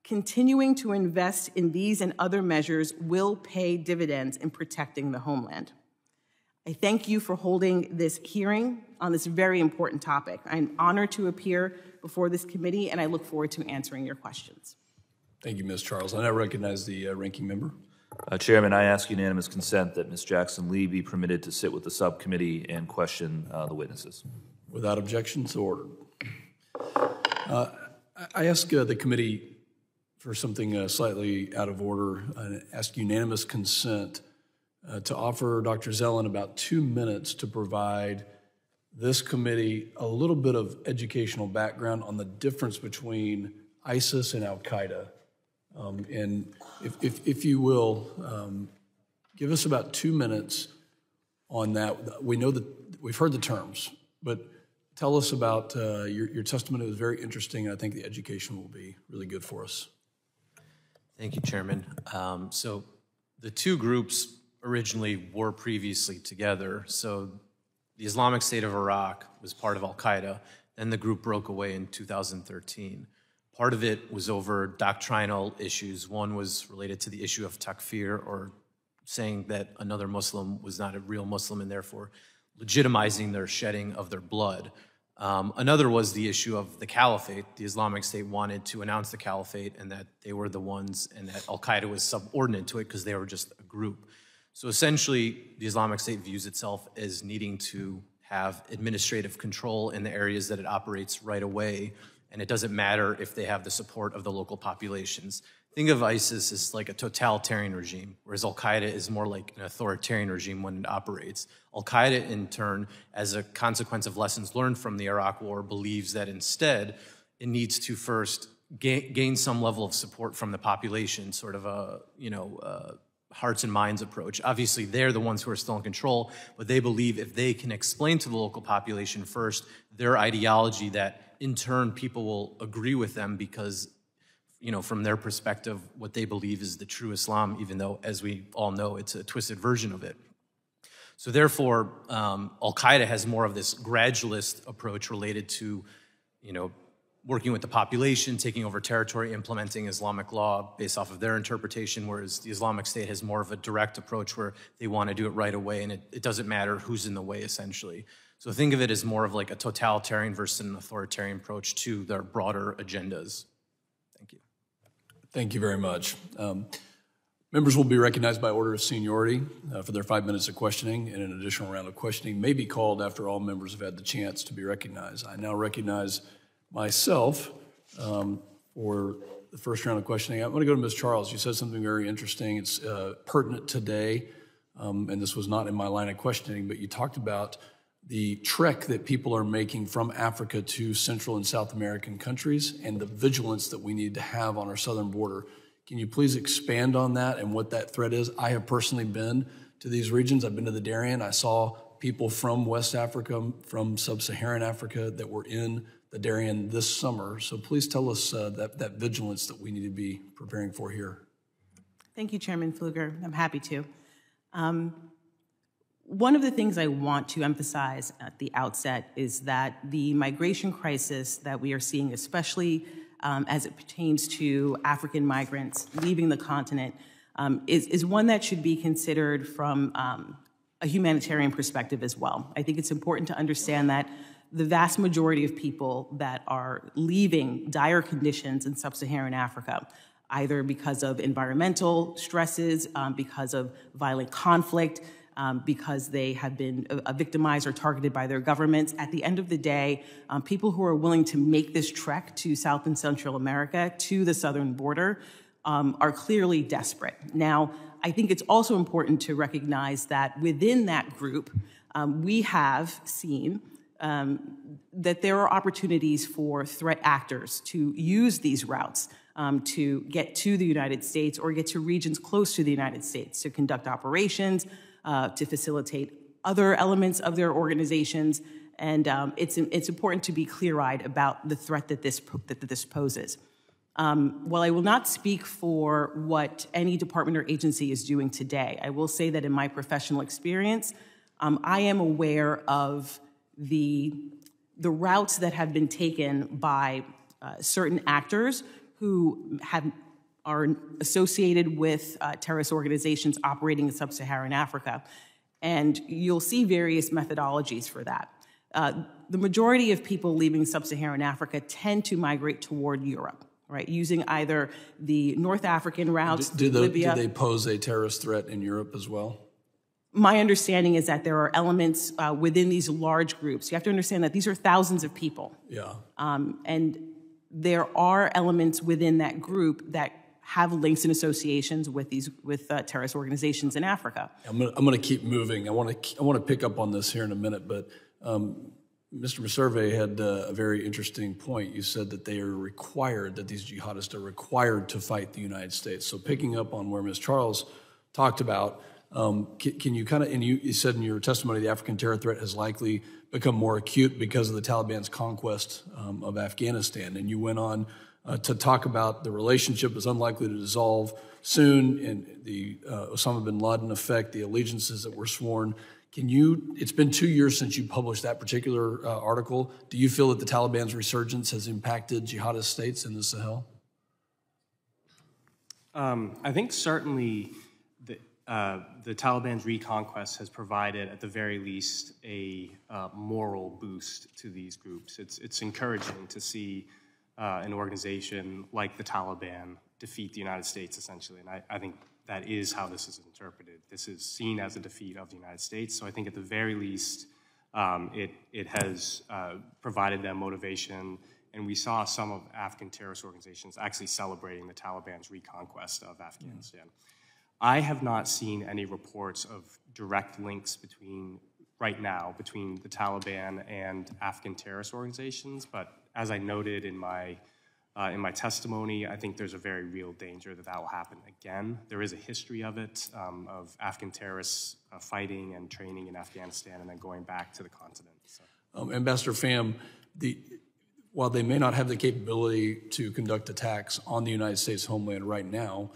S6: Continuing to invest in these and other measures will pay dividends in protecting the homeland. I thank you for holding this hearing on this very important topic. I'm honored to appear before this committee, and I look forward to answering your questions.
S1: Thank you, Ms. Charles. I now recognize the ranking member.
S2: Chairman, I ask unanimous consent that Ms. Jackson-Lee be permitted to sit with the subcommittee and question the witnesses.
S1: Without objection, so ordered. I ask the committee for something slightly out of order. I ask unanimous consent to offer Dr. Zellin about 2 minutes to provide this committee a little bit of educational background on the difference between ISIS and Al-Qaeda. And if you will, give us about 2 minutes on that. We know that we've heard the terms, but tell us about your testimony. It was very interesting, and I think the education will be really good for us.
S5: Thank you, Chairman. So the two groups originally were previously together. So the Islamic State of Iraq was part of Al-Qaeda. Then the group broke away in 2013. Part of it was over doctrinal issues. One was related to the issue of takfir, or saying that another Muslim was not a real Muslim and therefore legitimizing their shedding of their blood. Another was the issue of the caliphate. The Islamic State wanted to announce the caliphate and that they were the ones, and that Al-Qaeda was subordinate to it because they were just a group. So essentially, the Islamic State views itself as needing to have administrative control in the areas that it operates right away, and it doesn't matter if they have the support of the local populations. Think of ISIS as like a totalitarian regime, whereas Al-Qaeda is more like an authoritarian regime when it operates. Al-Qaeda, in turn, as a consequence of lessons learned from the Iraq War, believes that instead it needs to first gain some level of support from the population, sort of a, hearts and minds approach. Obviously, they're the ones who are still in control, but they believe if they can explain to the local population first their ideology, that in turn people will agree with them because from their perspective, what they believe is the true Islam, even though, as we all know, it's a twisted version of it. So therefore, Al-Qaeda has more of this gradualist approach related to, working with the population, taking over territory, implementing Islamic law based off of their interpretation, whereas the Islamic State has more of a direct approach where they want to do it right away, and it doesn't matter who's in the way, essentially. So think of it as more of like a totalitarian versus an authoritarian approach to their broader agendas. Thank you.
S1: Thank you very much. Members will be recognized by order of seniority for their 5 minutes of questioning, and an additional round of questioning may be called after all members have had the chance to be recognized. I now recognize myself for the first round of questioning. I'm going to go to Ms. Charles. You said something very interesting. It's pertinent today, and this was not in my line of questioning, but you talked about the trek that people are making from Africa to Central and South American countries and the vigilance that we need to have on our southern border. Can you please expand on that and what that threat is? I have personally been to these regions. I've been to the Darien. I saw people from West Africa, from Sub-Saharan Africa that were in the Darien this summer. So please tell us that vigilance that we need to be preparing for here.
S6: Thank you, Chairman Pfluger. I'm happy to. One of the things I want to emphasize at the outset is that the migration crisis that we are seeing, especially as it pertains to African migrants leaving the continent, is one that should be considered from a humanitarian perspective as well. I think it's important to understand that the vast majority of people that are leaving dire conditions in sub-Saharan Africa, either because of environmental stresses, because of violent conflict, because they have been victimized or targeted by their governments. At the end of the day, people who are willing to make this trek to South and Central America, to the southern border, are clearly desperate. Now, I think it's also important to recognize that within that group, we have seen that there are opportunities for threat actors to use these routes to get to the United States or get to regions close to the United States to conduct operations, to facilitate other elements of their organizations, and it's important to be clear-eyed about the threat that this poses. While I will not speak for what any department or agency is doing today, I will say that in my professional experience, I am aware of the routes that have been taken by certain actors who are associated with terrorist organizations operating in sub-Saharan Africa. And you'll see various methodologies for that. The majority of people leaving sub-Saharan Africa tend to migrate toward Europe, right, using either the North African routes to Libya.
S1: Do they pose a terrorist threat in Europe as well?
S6: My understanding is that there are elements within these large groups. You have to understand that these are thousands of people.
S1: Yeah.
S6: And there are elements within that group that have links and associations with terrorist organizations in Africa.
S1: I'm going to keep moving. I want to pick up on this here in a minute, but Mr. Meserve had a very interesting point. You said that they are required, that these jihadists are required to fight the United States. So picking up on where Ms. Charles talked about, can you kind of, and you said in your testimony the African terror threat has likely become more acute because of the Taliban's conquest of Afghanistan, and you went on to talk about the relationship is unlikely to dissolve soon, and the Osama bin Laden effect, the allegiances that were sworn. It's been 2 years since you published that particular article. Do you feel that the Taliban's resurgence has impacted jihadist states in the Sahel?
S4: I think certainly the Taliban's reconquest has provided, at the very least, a moral boost to these groups. It's encouraging to see an organization like the Taliban defeat the United States, essentially. And I think that is how this is interpreted. This is seen as a defeat of the United States. So I think at the very least, it has provided them motivation. And we saw some of Afghan terrorist organizations actually celebrating the Taliban's reconquest of Afghanistan. I have not seen any reports of direct links right now between the Taliban and Afghan terrorist organizations, but as I noted in my testimony, I think there's a very real danger that will happen again. There is a history of it, of Afghan terrorists fighting and training in Afghanistan and then going back to the continent. So.
S1: Ambassador Pham, while they may not have the capability to conduct attacks on the United States homeland right now,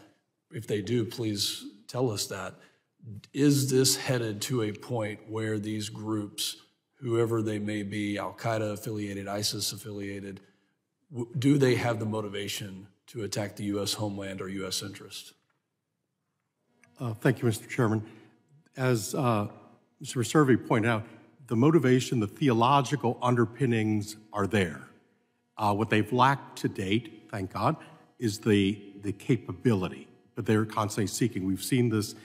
S1: if they do, please tell us that. Is this headed to a point where these groups, whoever they may be, Al-Qaeda affiliated, ISIS affiliated, do they have the motivation to attack the U.S. homeland or U.S. interest?
S3: Thank you, Mr. Chairman. As Mr. Meserve pointed out, the motivation, the theological underpinnings are there. What they've lacked to date, thank God, is the capability, but they're constantly seeking. We've seen this,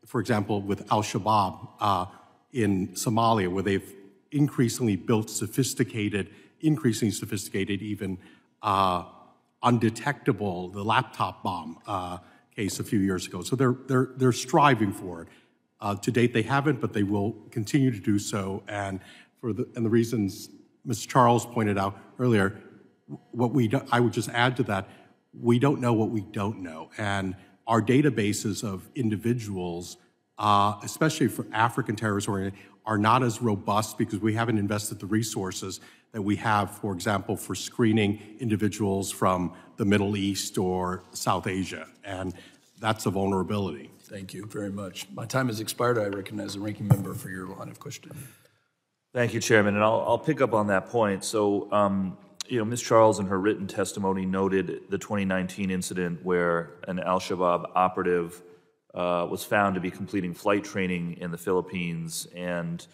S3: for example, with Al-Shabaab in Somalia, where they've increasingly built increasingly sophisticated, even undetectable, the laptop bomb case a few years ago. So they're striving for it. To date, they haven't, but they will continue to do so. And the reasons Ms. Charles pointed out earlier, I would just add to that, we don't know what we don't know. And our databases of individuals, especially for African terrorist organizations, are not as robust because we haven't invested the resources that we have, for example, for screening individuals from the Middle East or South Asia. And that's a vulnerability.
S1: Thank you very much. My time has expired. I recognize the ranking member for your line of questioning.
S2: Thank you, Chairman. And I'll pick up on that point. So, Ms. Charles in her written testimony noted the 2019 incident where an Al-Shabaab operative was found to be completing flight training in the Philippines, and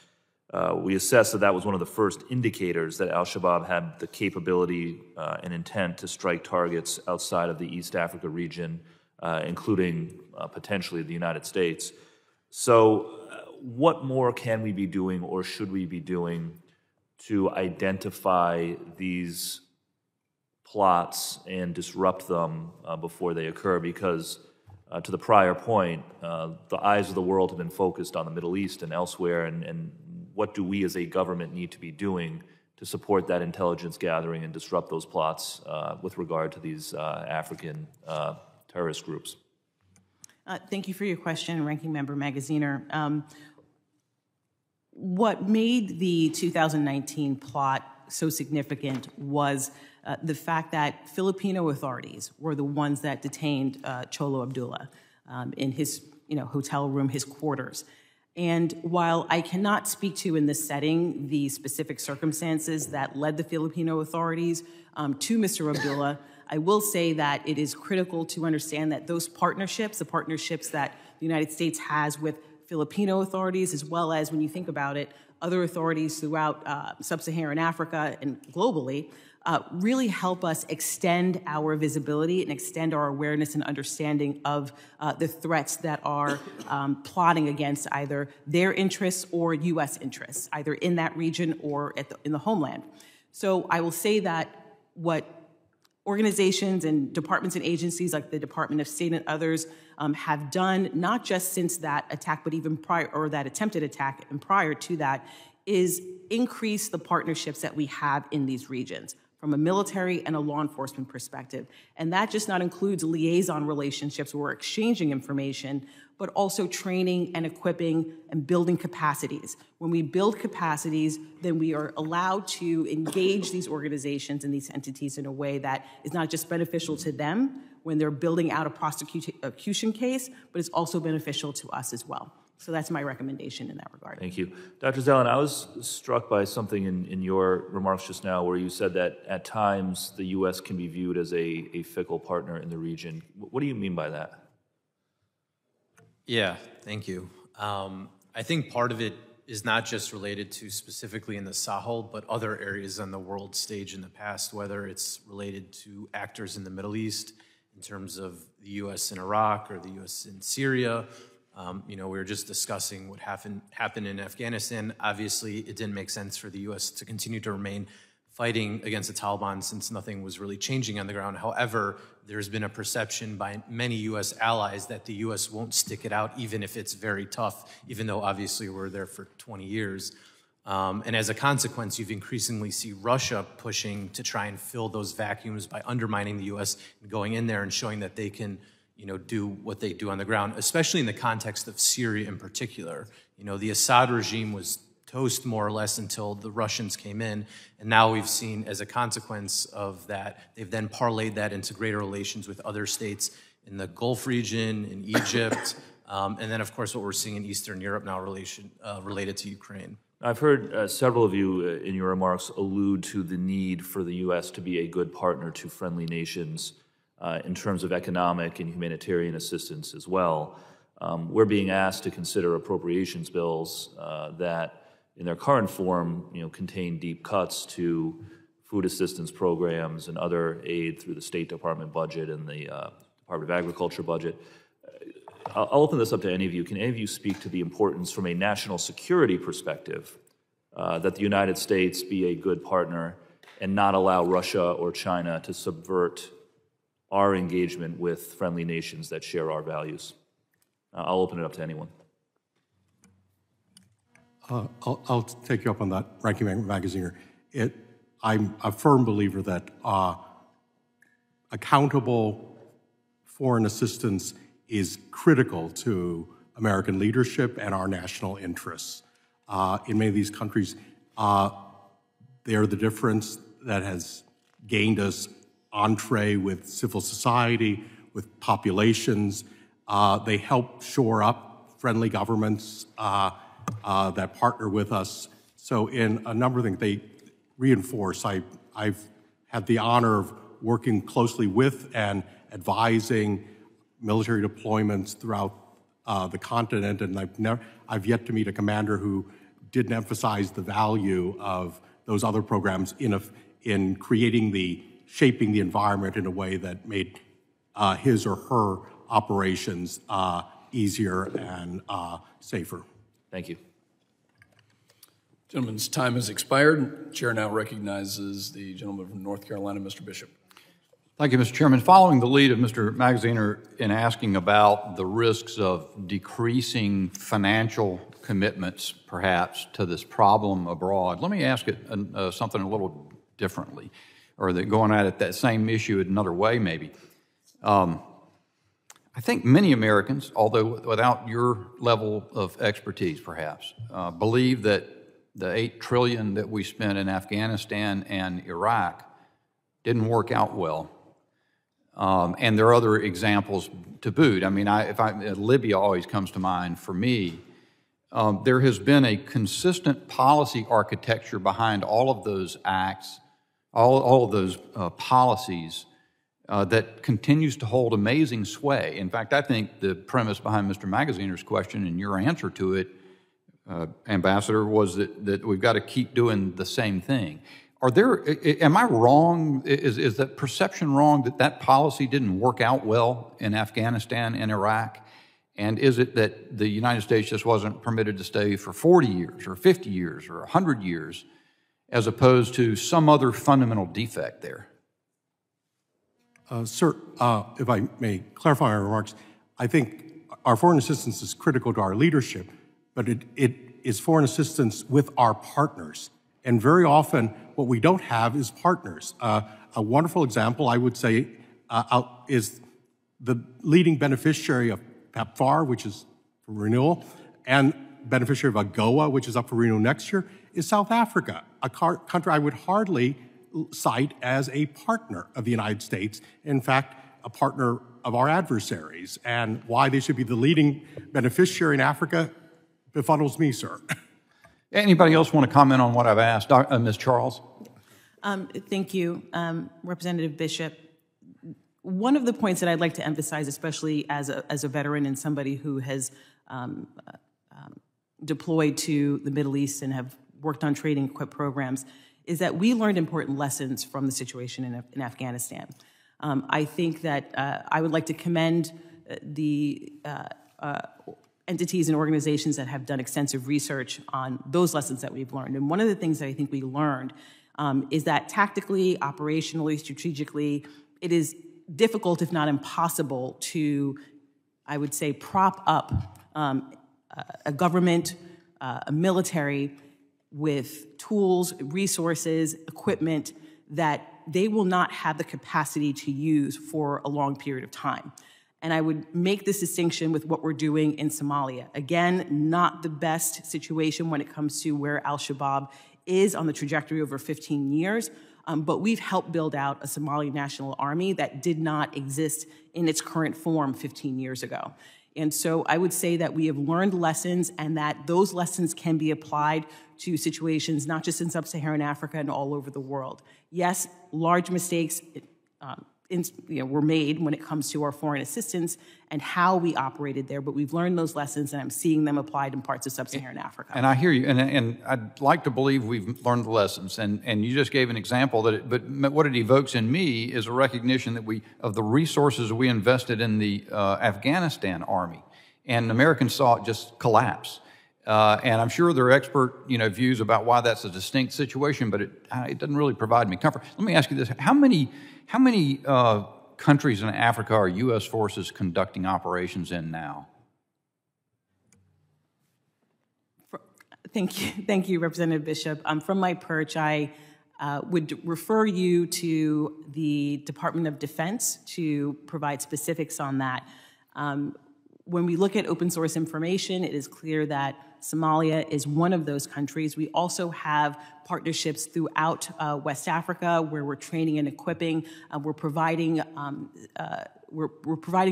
S2: we assessed that was one of the first indicators that Al-Shabaab had the capability and intent to strike targets outside of the East Africa region, including potentially the United States. So what more can we be doing or should we be doing to identify these plots and disrupt them before they occur? Because to the prior point, the eyes of the world have been focused on the Middle East and elsewhere, and what do we as a government need to be doing to support that intelligence gathering and disrupt those plots with regard to these African terrorist groups?
S6: Thank you for your question, Ranking Member Magaziner. what made the 2019 plot so significant was the fact that Filipino authorities were the ones that detained Cholo Abdullah in his hotel room, his quarters. And while I cannot speak to in this setting the specific circumstances that led the Filipino authorities to Mr. Abdullah, I will say that it is critical to understand that those partnerships, the partnerships that the United States has with Filipino authorities, as well as, when you think about it, other authorities throughout sub-Saharan Africa and globally, really help us extend our visibility and extend our awareness and understanding of the threats that are plotting against either their interests or U.S. interests, either in that region or in the homeland. So I will say that what organizations and departments and agencies like the Department of State and others have done, not just since that attack, but even prior, or that attempted attack and prior to that, is increase the partnerships that we have in these regions from a military and a law enforcement perspective. And that just not includes liaison relationships where we're exchanging information, but also training and equipping and building capacities. When we build capacities, then we are allowed to engage these organizations and these entities in a way that is not just beneficial to them when they're building out a prosecution case, but it's also beneficial to us as well. So that's my recommendation in that regard.
S2: Thank you. Dr. Zalin, I was struck by something in your remarks just now where you said that at times the U.S. can be viewed as a fickle partner in the region. What do you mean by that?
S5: Yeah, thank you. I think part of it is not just related to specifically in the Sahel, but other areas on the world stage in the past, whether it's related to actors in the Middle East in terms of the U.S. in Iraq or the U.S. in Syria. We were just discussing what happened in Afghanistan. Obviously, it didn't make sense for the U.S. to continue to remain fighting against the Taliban since nothing was really changing on the ground. However, there's been a perception by many U.S. allies that the U.S. won't stick it out even if it's very tough, even though obviously we're there for 20 years. And as a consequence, you've increasingly see Russia pushing to try and fill those vacuums by undermining the U.S. and going in there and showing that they can do what they do on the ground, especially in the context of Syria in particular. The Assad regime was toast more or less until the Russians came in, and now we've seen as a consequence of that, they've then parlayed that into greater relations with other states in the Gulf region, in Egypt, and then of course what we're seeing in Eastern Europe now related to Ukraine.
S2: I've heard several of you in your remarks allude to the need for the U.S. to be a good partner to friendly nations in terms of economic and humanitarian assistance as well. We're being asked to consider appropriations bills that, in their current form, contain deep cuts to food assistance programs and other aid through the State Department budget and the Department of Agriculture budget. I'll open this up to any of you. Can any of you speak to the importance from a national security perspective that the United States be a good partner and not allow Russia or China to subvert our engagement with friendly nations that share our values? I'll open it up to anyone.
S3: I'll take you up on that, Ranking Member Magaziner. I'm a firm believer that accountable foreign assistance is critical to American leadership and our national interests. In many of these countries, they are the difference that has gained us entree with civil society, with populations. They help shore up friendly governments that partner with us. So in a number of things, they reinforce. I've had the honor of working closely with and advising military deployments throughout the continent, and I've yet to meet a commander who didn't emphasize the value of those other programs in shaping the environment in a way that made his or her operations easier and safer.
S2: Thank you.
S1: Gentleman's time has expired. Chair now recognizes the gentleman from North Carolina, Mr. Bishop.
S7: Thank you, Mr. Chairman. Following the lead of Mr. Magaziner in asking about the risks of decreasing financial commitments, perhaps, to this problem abroad, let me ask it something a little differently, or going at it that same issue another way, maybe. I think many Americans, although without your level of expertise perhaps, believe that the $8 trillion that we spent in Afghanistan and Iraq didn't work out well. And there are other examples to boot. I mean, Libya always comes to mind for me. There has been a consistent policy architecture behind all of those acts, all of those policies that continues to hold amazing sway. In fact, I think the premise behind Mr. Magaziner's question and your answer to it, Ambassador, was that we've got to keep doing the same thing. Am I wrong? Is that perception wrong that that policy didn't work out well in Afghanistan and Iraq? And is it that the United States just wasn't permitted to stay for 40 years or 50 years or 100 years as opposed to some other fundamental defect there?
S3: Sir, if I may clarify my remarks, I think our foreign assistance is critical to our leadership, but it is foreign assistance with our partners. And very often, what we don't have is partners. A wonderful example, I would say, is the leading beneficiary of PEPFAR, which is for renewal, and beneficiary of AGOA, which is up for renewal next year, is South Africa, a country I would hardly cite as a partner of the United States, in fact, a partner of our adversaries. And why they should be the leading beneficiary in Africa befuddles me, sir.
S7: Anybody else want to comment on what I've asked? Ms. Charles?
S6: Thank you, Representative Bishop. One of the points that I'd like to emphasize, especially as a veteran and somebody who has deployed to the Middle East and have worked on training equipped programs, is that we learned important lessons from the situation in Afghanistan. I think that I would like to commend the entities and organizations that have done extensive research on those lessons that we've learned. And one of the things that I think we learned is that tactically, operationally, strategically, it is difficult, if not impossible, to, I would say, prop up a government, a military with tools, resources, equipment that they will not have the capacity to use for a long period of time. And I would make this distinction with what we're doing in Somalia. Again, not the best situation when it comes to where al-Shabaab is on the trajectory over 15 years, but we've helped build out a Somali National Army that did not exist in its current form 15 years ago. And so I would say that we have learned lessons and that those lessons can be applied to situations not just in sub-Saharan Africa and all over the world. Yes, large mistakes were made when it comes to our foreign assistance and how we operated there, but we've learned those lessons and I'm seeing them applied in parts of sub-Saharan Africa.
S7: And I hear you, and I'd like to believe we've learned the lessons, and you just gave an example, but what it evokes in me is a recognition that of the resources we invested in the Afghanistan Army, and Americans saw it just collapse. And I'm sure there are expert views about why that's a distinct situation, but it doesn't really provide me comfort. Let me ask you this. How many countries in Africa are U.S. forces conducting operations in now?
S6: Thank you, Representative Bishop. From my perch, I would refer you to the Department of Defense to provide specifics on that. When we look at open source information, it is clear that Somalia is one of those countries. We also have partnerships throughout West Africa where we're training and equipping. We're providing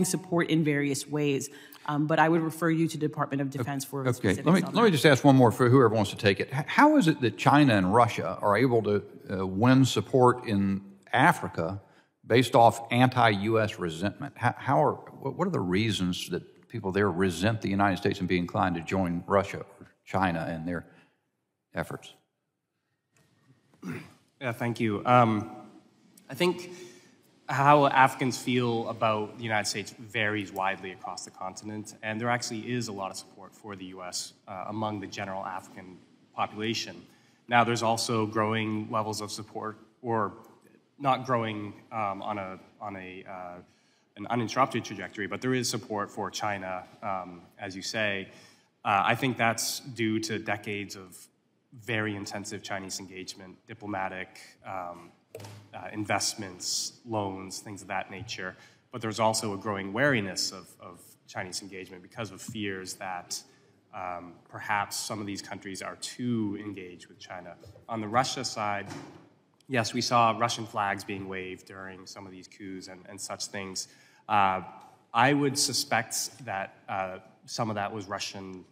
S6: support in various ways. But I would refer you to the Department of Defense for specifics on that.
S7: Let me just ask one more for whoever wants to take it. How is it that China and Russia are able to win support in Africa based off anti-U.S. resentment? What are the reasons that people there resent the United States and be inclined to join Russia or China in their efforts?
S4: Yeah, thank you. I think how Africans feel about the United States varies widely across the continent, and there actually is a lot of support for the U.S. Among the general African population. Now, there's also growing levels of support, or not growing on an uninterrupted trajectory, but there is support for China, as you say. I think that's due to decades of very intensive Chinese engagement, diplomatic investments, loans, things of that nature. but there's also a growing wariness of Chinese engagement because of fears that perhaps some of these countries are too engaged with China. On the Russia side, yes, we saw Russian flags being waved during some of these coups and such things. I would suspect that some of that was Russian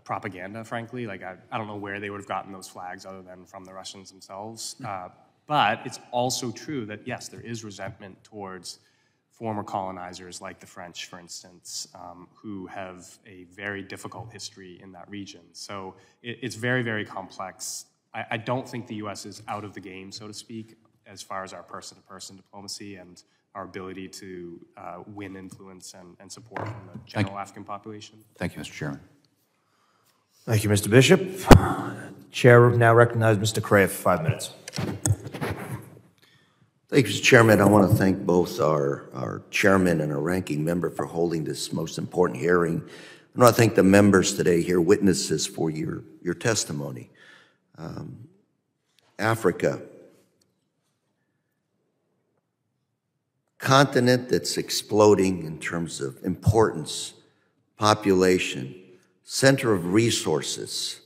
S4: propaganda, frankly. Like, I don't know where they would have gotten those flags other than from the Russians themselves. But it's also true that, yes, there is resentment towards former colonizers like the French, for instance, who have a very difficult history in that region. So it's very, very complex. I don't think the U.S. is out of the game, so to speak, as far as our person-to-person diplomacy and our ability to win influence and support from the general Afghan population.
S7: Thank you, Mr. Chairman.
S8: Thank you, Mr. Bishop. Chair now recognizes Mr. Cray for 5 minutes.
S9: Thank you, Mr. Chairman. I want to thank both our chairman and our ranking member for holding this most important hearing. I want to thank the members today here, witnesses, for your testimony. Africa, continent that's exploding in terms of importance, population, center of resources.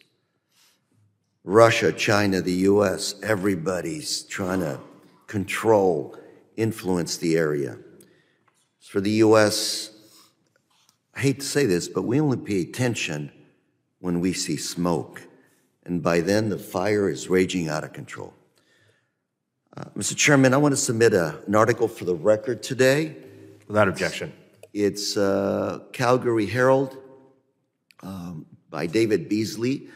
S9: Russia, China, the U.S., everybody's trying to control, influence the area. For the U.S., I hate to say this, but we only pay attention when we see smoke. And by then, the fire is raging out of control. Mr. Chairman, I want to submit an article for the record today.
S8: Without objection.
S9: It's Calgary Herald by David Beasley,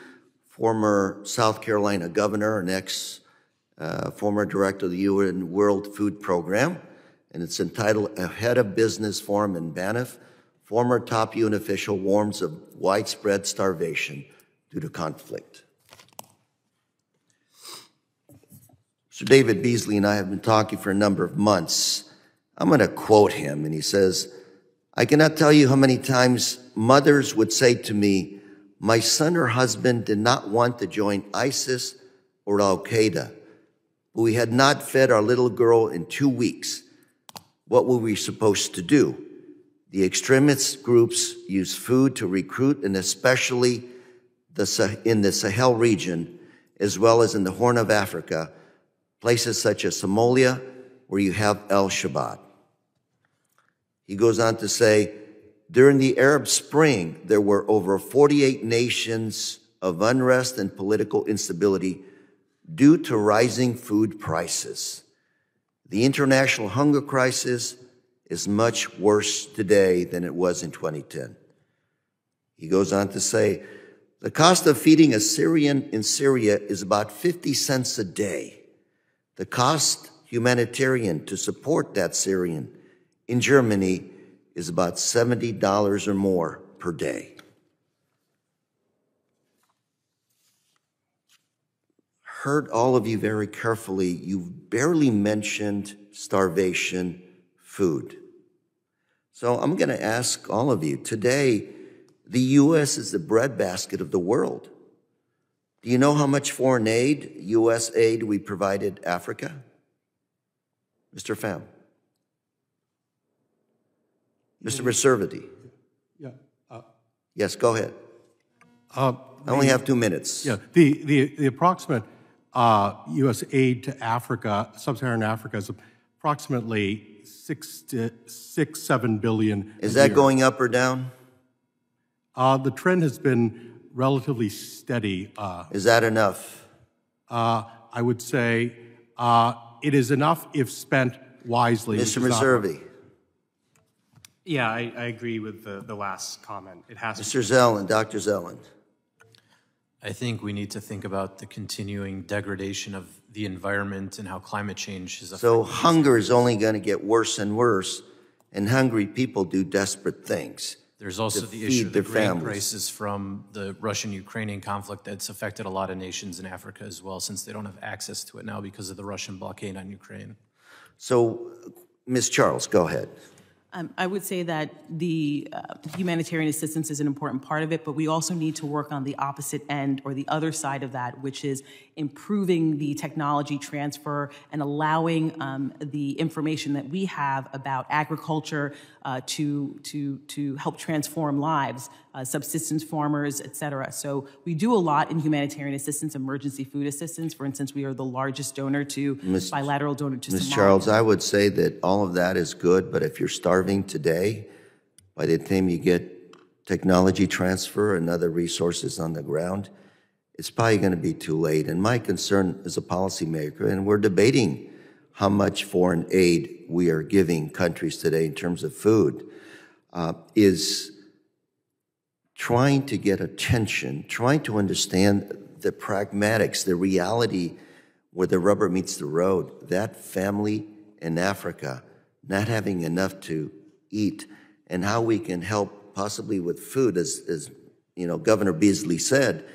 S9: former South Carolina governor and former director of the UN World Food Program, and it's entitled "Ahead of Business Forum in Banff, Former Top UN Official Warns of Widespread Starvation Due to Conflict." Sir David Beasley and I have been talking for a number of months. I'm going to quote him, and he says, "I cannot tell you how many times mothers would say to me, my son or husband did not want to join ISIS or Al-Qaeda. We had not fed our little girl in 2 weeks. What were we supposed to do? The extremist groups use food to recruit, and especially in the Sahel region, as well as in the Horn of Africa, places such as Somalia, where you have Al-Shabaab." He goes on to say, "During the Arab Spring, there were over 48 nations of unrest and political instability due to rising food prices. The international hunger crisis is much worse today than it was in 2010. He goes on to say, "The cost of feeding a Syrian in Syria is about 50 cents a day. The cost humanitarian to support that Syrian in Germany is about $70 or more per day." Heard all of you very carefully. You've barely mentioned starvation food. So I'm going to ask all of you, today, the U.S. is the breadbasket of the world. Do you know how much foreign aid, U.S. aid, we provided Africa? Mr. Pham. Mr. Reservity.
S3: Yeah.
S9: Yes, go ahead. I only have 2 minutes.
S3: Yeah, the approximate U.S. aid to Africa, sub-Saharan Africa, is approximately 7 billion.
S9: Is that going up or down?
S3: The trend has been relatively steady.
S9: Is that enough?
S3: I would say it is enough if spent wisely.
S9: Mr. Reservi.
S4: Yeah, I agree with the last comment. It has
S9: Mr. Zelland, Dr. Zelland.
S5: I think we need to think about the continuing degradation of the environment and how climate change is affecting.
S9: So hunger is only going to get worse and worse, and hungry people do desperate things.
S5: There's also the issue of the grain crisis from the Russian-Ukrainian conflict that's affected a lot of nations in Africa as well, since they don't have access to it now because of the Russian blockade on Ukraine.
S9: So, Ms. Charles, go ahead.
S6: I would say that the humanitarian assistance is an important part of it, but we also need to work on the opposite end or the other side of that, which is improving the technology transfer and allowing the information that we have about agriculture to help transform lives, subsistence farmers, et cetera. So we do a lot in humanitarian assistance, emergency food assistance. For instance, we are the largest donor to, bilateral donor to Somalia.
S9: Ms. Charles, I would say that all of that is good, but if you're starving today, by the time you get technology transfer and other resources on the ground, it's probably going to be too late. And my concern as a policymaker, and we're debating how much foreign aid we are giving countries today in terms of food, is trying to get attention, trying to understand the pragmatics, the reality where the rubber meets the road. That family in Africa not having enough to eat, and how we can help possibly with food, as you know, Governor Beasley said,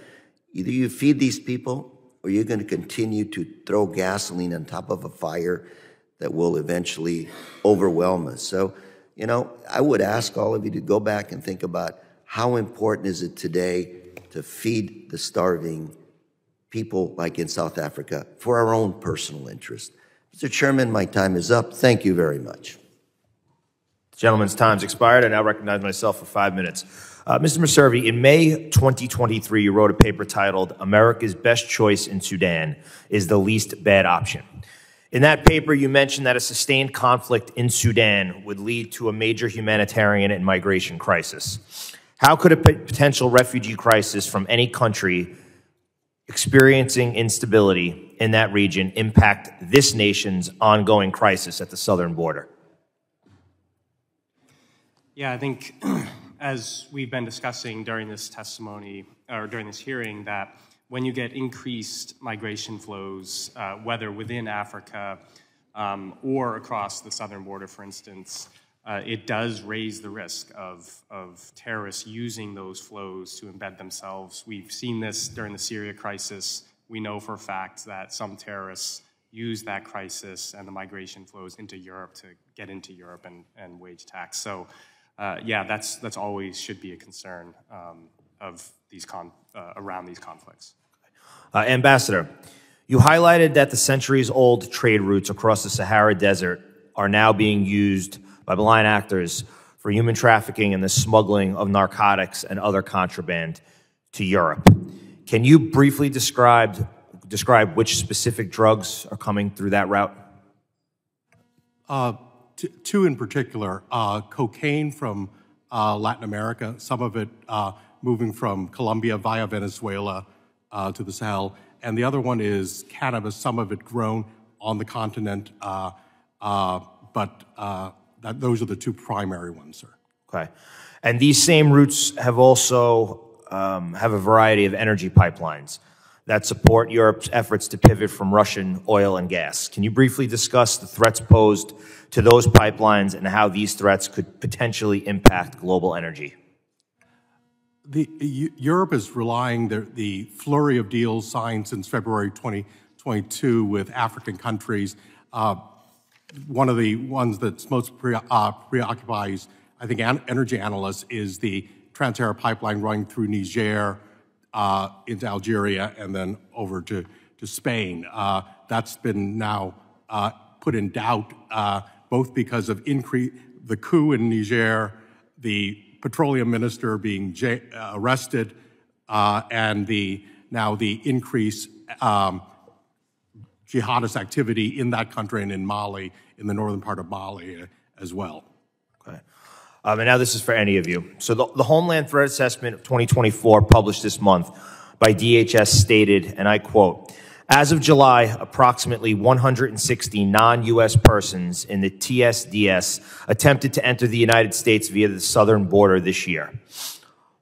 S9: either you feed these people or you're going to continue to throw gasoline on top of a fire that will eventually overwhelm us. So, you know, I would ask all of you to go back and think about how important is it today to feed the starving people like in South Africa for our own personal interest. Mr. Chairman, my time is up. Thank you very much.
S8: The gentleman's time's expired. I now recognize myself for 5 minutes. Mr. Meservey, in May 2023, you wrote a paper titled, "America's Best Choice in Sudan is the Least Bad Option." In that paper, you mentioned that a sustained conflict in Sudan would lead to a major humanitarian and migration crisis. How could a potential refugee crisis from any country experiencing instability in that region impact this nation's ongoing crisis at the southern border?
S4: Yeah, I think as we've been discussing during this testimony, or during this hearing, that when you get increased migration flows, whether within Africa or across the southern border, for instance, it does raise the risk of terrorists using those flows to embed themselves. We've seen this during the Syria crisis. We know for a fact that some terrorists use that crisis and the migration flows into Europe to get into Europe and wage attacks. So, yeah, that's always should be a concern of these around these conflicts.
S8: Ambassador, you highlighted that the centuries-old trade routes across the Sahara Desert are now being used by malign actors for human trafficking and the smuggling of narcotics and other contraband to Europe. Can you briefly describe which specific drugs are coming through that route?
S3: Two in particular, cocaine from Latin America, some of it moving from Colombia via Venezuela to the Sahel, and the other one is cannabis, some of it grown on the continent, those are the two primary ones, sir.
S8: Okay. And these same routes have also have a variety of energy pipelines that support Europe's efforts to pivot from Russian oil and gas. Can you briefly discuss the threats posed to those pipelines and how these threats could potentially impact global energy?
S3: Europe is relying the flurry of deals signed since February 2022 with African countries. One of the ones that's most preoccupies, I think, energy analysts is the Trans-Sahara pipeline running through Niger into Algeria and then over to Spain. That's been now put in doubt, both because of the coup in Niger, the petroleum minister being arrested, and now the increased jihadist activity in that country and in Mali, in the northern part of Mali as well.
S8: Okay. And now this is for any of you. So the Homeland Threat Assessment of 2024 published this month by DHS stated, and I quote, "As of July, approximately 160 non-U.S. persons in the TSDS attempted to enter the United States via the southern border this year,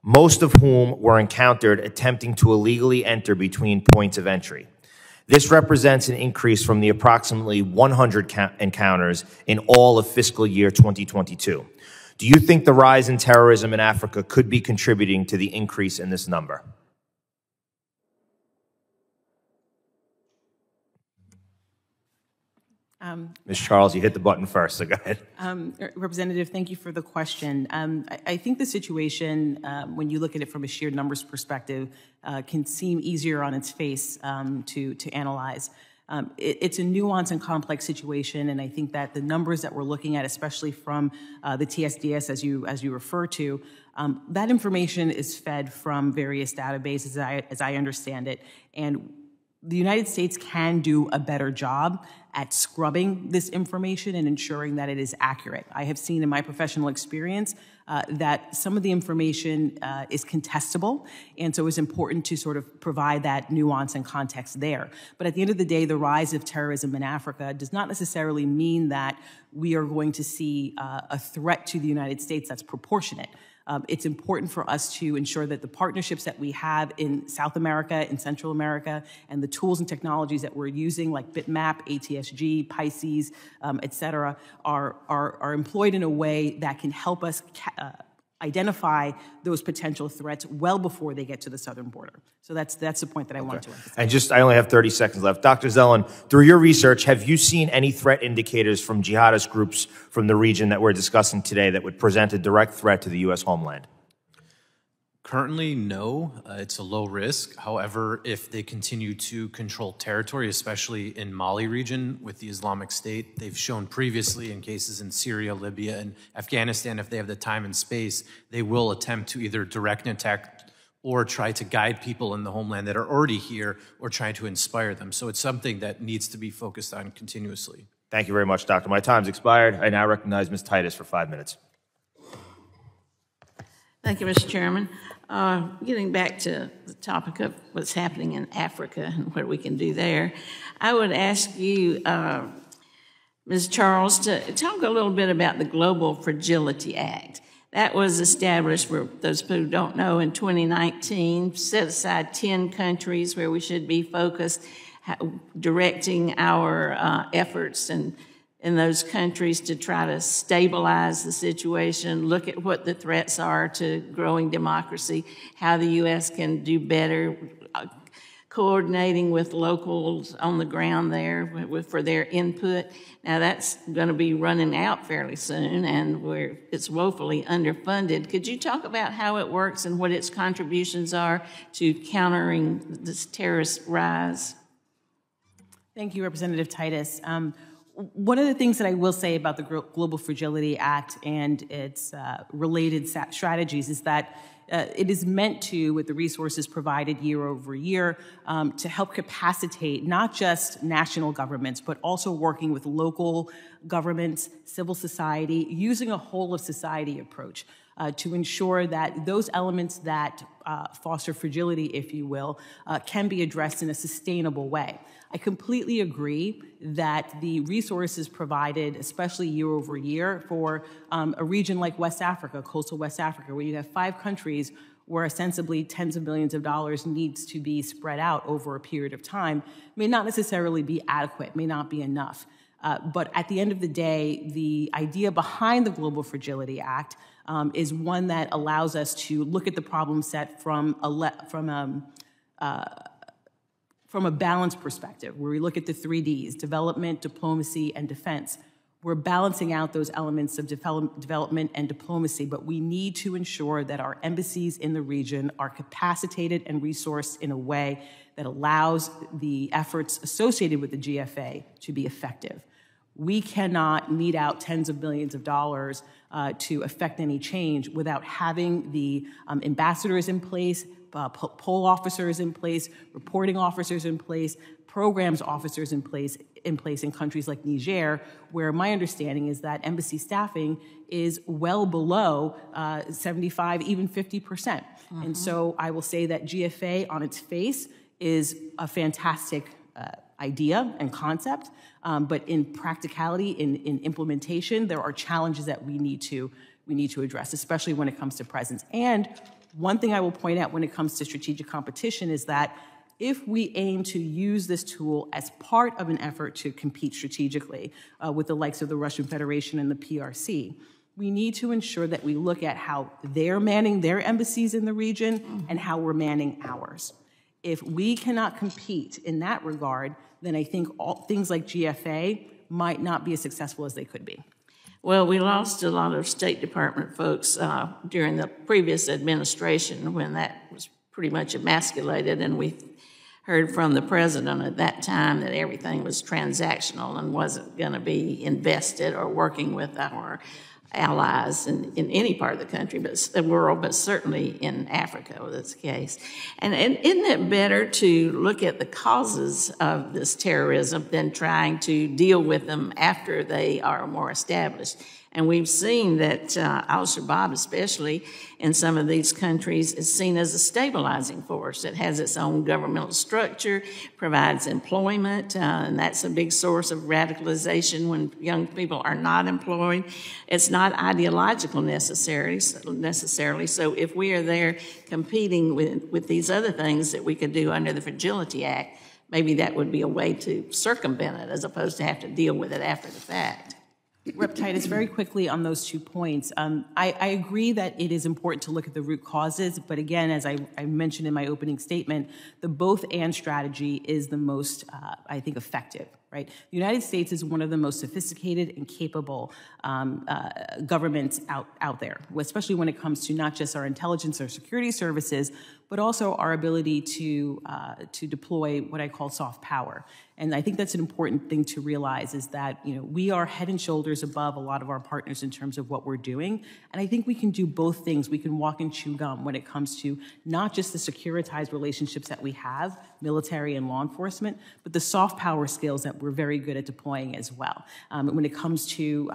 S8: most of whom were encountered attempting to illegally enter between points of entry. This represents an increase from the approximately 100 encounters in all of fiscal year 2022. Do you think the rise in terrorism in Africa could be contributing to the increase in this number?" Ms. Charles, you hit the button first, so go ahead.
S6: Representative, thank you for the question. I think the situation, when you look at it from a sheer numbers perspective, can seem easier on its face to analyze. It's a nuanced and complex situation, and I think that the numbers that we're looking at, especially from the TSDS, as you refer to, that information is fed from various databases, as I understand it, and the United States can do a better job at scrubbing this information and ensuring that it is accurate. I have seen in my professional experience that some of the information is contestable, and so it's important to sort of provide that nuance and context there. But at the end of the day, the rise of terrorism in Africa does not necessarily mean that we are going to see a threat to the United States that's proportionate. It's important for us to ensure that the partnerships that we have in South America, in Central America, and the tools and technologies that we're using, like Bitmap, ATSG, Pisces, et cetera, are employed in a way that can help us identify those potential threats well before they get to the southern border. So that's the point that I wanted to emphasize.
S8: And I only have 30 seconds left. Dr. Zelen, through your research, have you seen any threat indicators from jihadist groups from the region that we're discussing today that would present a direct threat to the U.S. homeland?
S5: Currently, no. It's a low risk. However, if they continue to control territory, especially in Mali region with the Islamic State, they've shown previously in cases in Syria, Libya, and Afghanistan, if they have the time and space, they will attempt to either direct an attack or try to guide people in the homeland that are already here or try to inspire them. So it's something that needs to be focused on continuously.
S8: Thank you very much, Doctor. My time's expired. I now recognize Ms. Titus for 5 minutes.
S10: Thank you, Mr. Chairman. Getting back to the topic of what's happening in Africa and what we can do there, I would ask you, Ms. Charles, to talk a little bit about the Global Fragility Act. That was established, for those who don't know, in 2019, set aside 10 countries where we should be focused, directing our efforts in those countries to try to stabilize the situation, look at what the threats are to growing democracy, how the U.S. can do better, coordinating with locals on the ground there for their input. Now that's going to be running out fairly soon, and it's woefully underfunded. Could you talk about how it works and what its contributions are to countering this terrorist rise?
S6: Thank you, Representative Titus. One of the things that I will say about the Global Fragility Act and its related strategies is that it is meant to, with the resources provided year over year, to help capacitate not just national governments, but also working with local governments, civil society, using a whole of society approach to ensure that those elements that foster fragility, if you will, can be addressed in a sustainable way. I completely agree that the resources provided, especially year over year, for a region like West Africa, coastal West Africa, where you have 5 countries where ostensibly tens of billions of dollars needs to be spread out over a period of time, may not necessarily be adequate, may not be enough. But at the end of the day, the idea behind the Global Fragility Act is one that allows us to look at the problem set from a balanced perspective, where we look at the 3 Ds, development, diplomacy, and defense. We're balancing out those elements of development and diplomacy, but we need to ensure that our embassies in the region are capacitated and resourced in a way that allows the efforts associated with the GFA to be effective. We cannot mete out tens of billions of dollars to affect any change without having the ambassadors in place, poll officers in place, reporting officers in place, programs officers in place in countries like Niger, where my understanding is that embassy staffing is well below 75, even 50%. And so I will say that GFA on its face is a fantastic idea and concept, but in practicality, in implementation, there are challenges that we need to address, especially when it comes to presence. And one thing I will point out when it comes to strategic competition is that if we aim to use this tool as part of an effort to compete strategically with the likes of the Russian Federation and the PRC, we need to ensure that we look at how they're manning their embassies in the region and how we're manning ours. If we cannot compete in that regard, then I think things like GFA might not be as successful as they could be?
S10: Well, we lost a lot of State Department folks during the previous administration when that was pretty much emasculated, and we heard from the president at that time that everything was transactional and wasn't going to be invested or working with our allies in any part of the country, but the world, but certainly in Africa was this case. And isn't it better to look at the causes of this terrorism than trying to deal with them after they are more established? And we've seen that al-Shabaab, especially in some of these countries, is seen as a stabilizing force. It has its own governmental structure, provides employment, and that's a big source of radicalization when young people are not employed. It's not ideological necessarily. So if we are there competing with these other things that we could do under the Fragility Act, maybe that would be a way to circumvent it as opposed to have to deal with it after the fact.
S6: Rep. Titus, very quickly on those 2 points. I agree that it is important to look at the root causes, but again, as I mentioned in my opening statement, the both-and strategy is the most, I think, effective, right? The United States is one of the most sophisticated and capable governments out there, especially when it comes to not just our intelligence or security services, but also our ability to deploy what I call soft power. And I think that's an important thing to realize is that, you know, we are head and shoulders above a lot of our partners in terms of what we're doing. And I think we can do both things. We can walk and chew gum when it comes to not just the securitized relationships that we have, military and law enforcement, but the soft power skills that we're very good at deploying as well. When it comes to,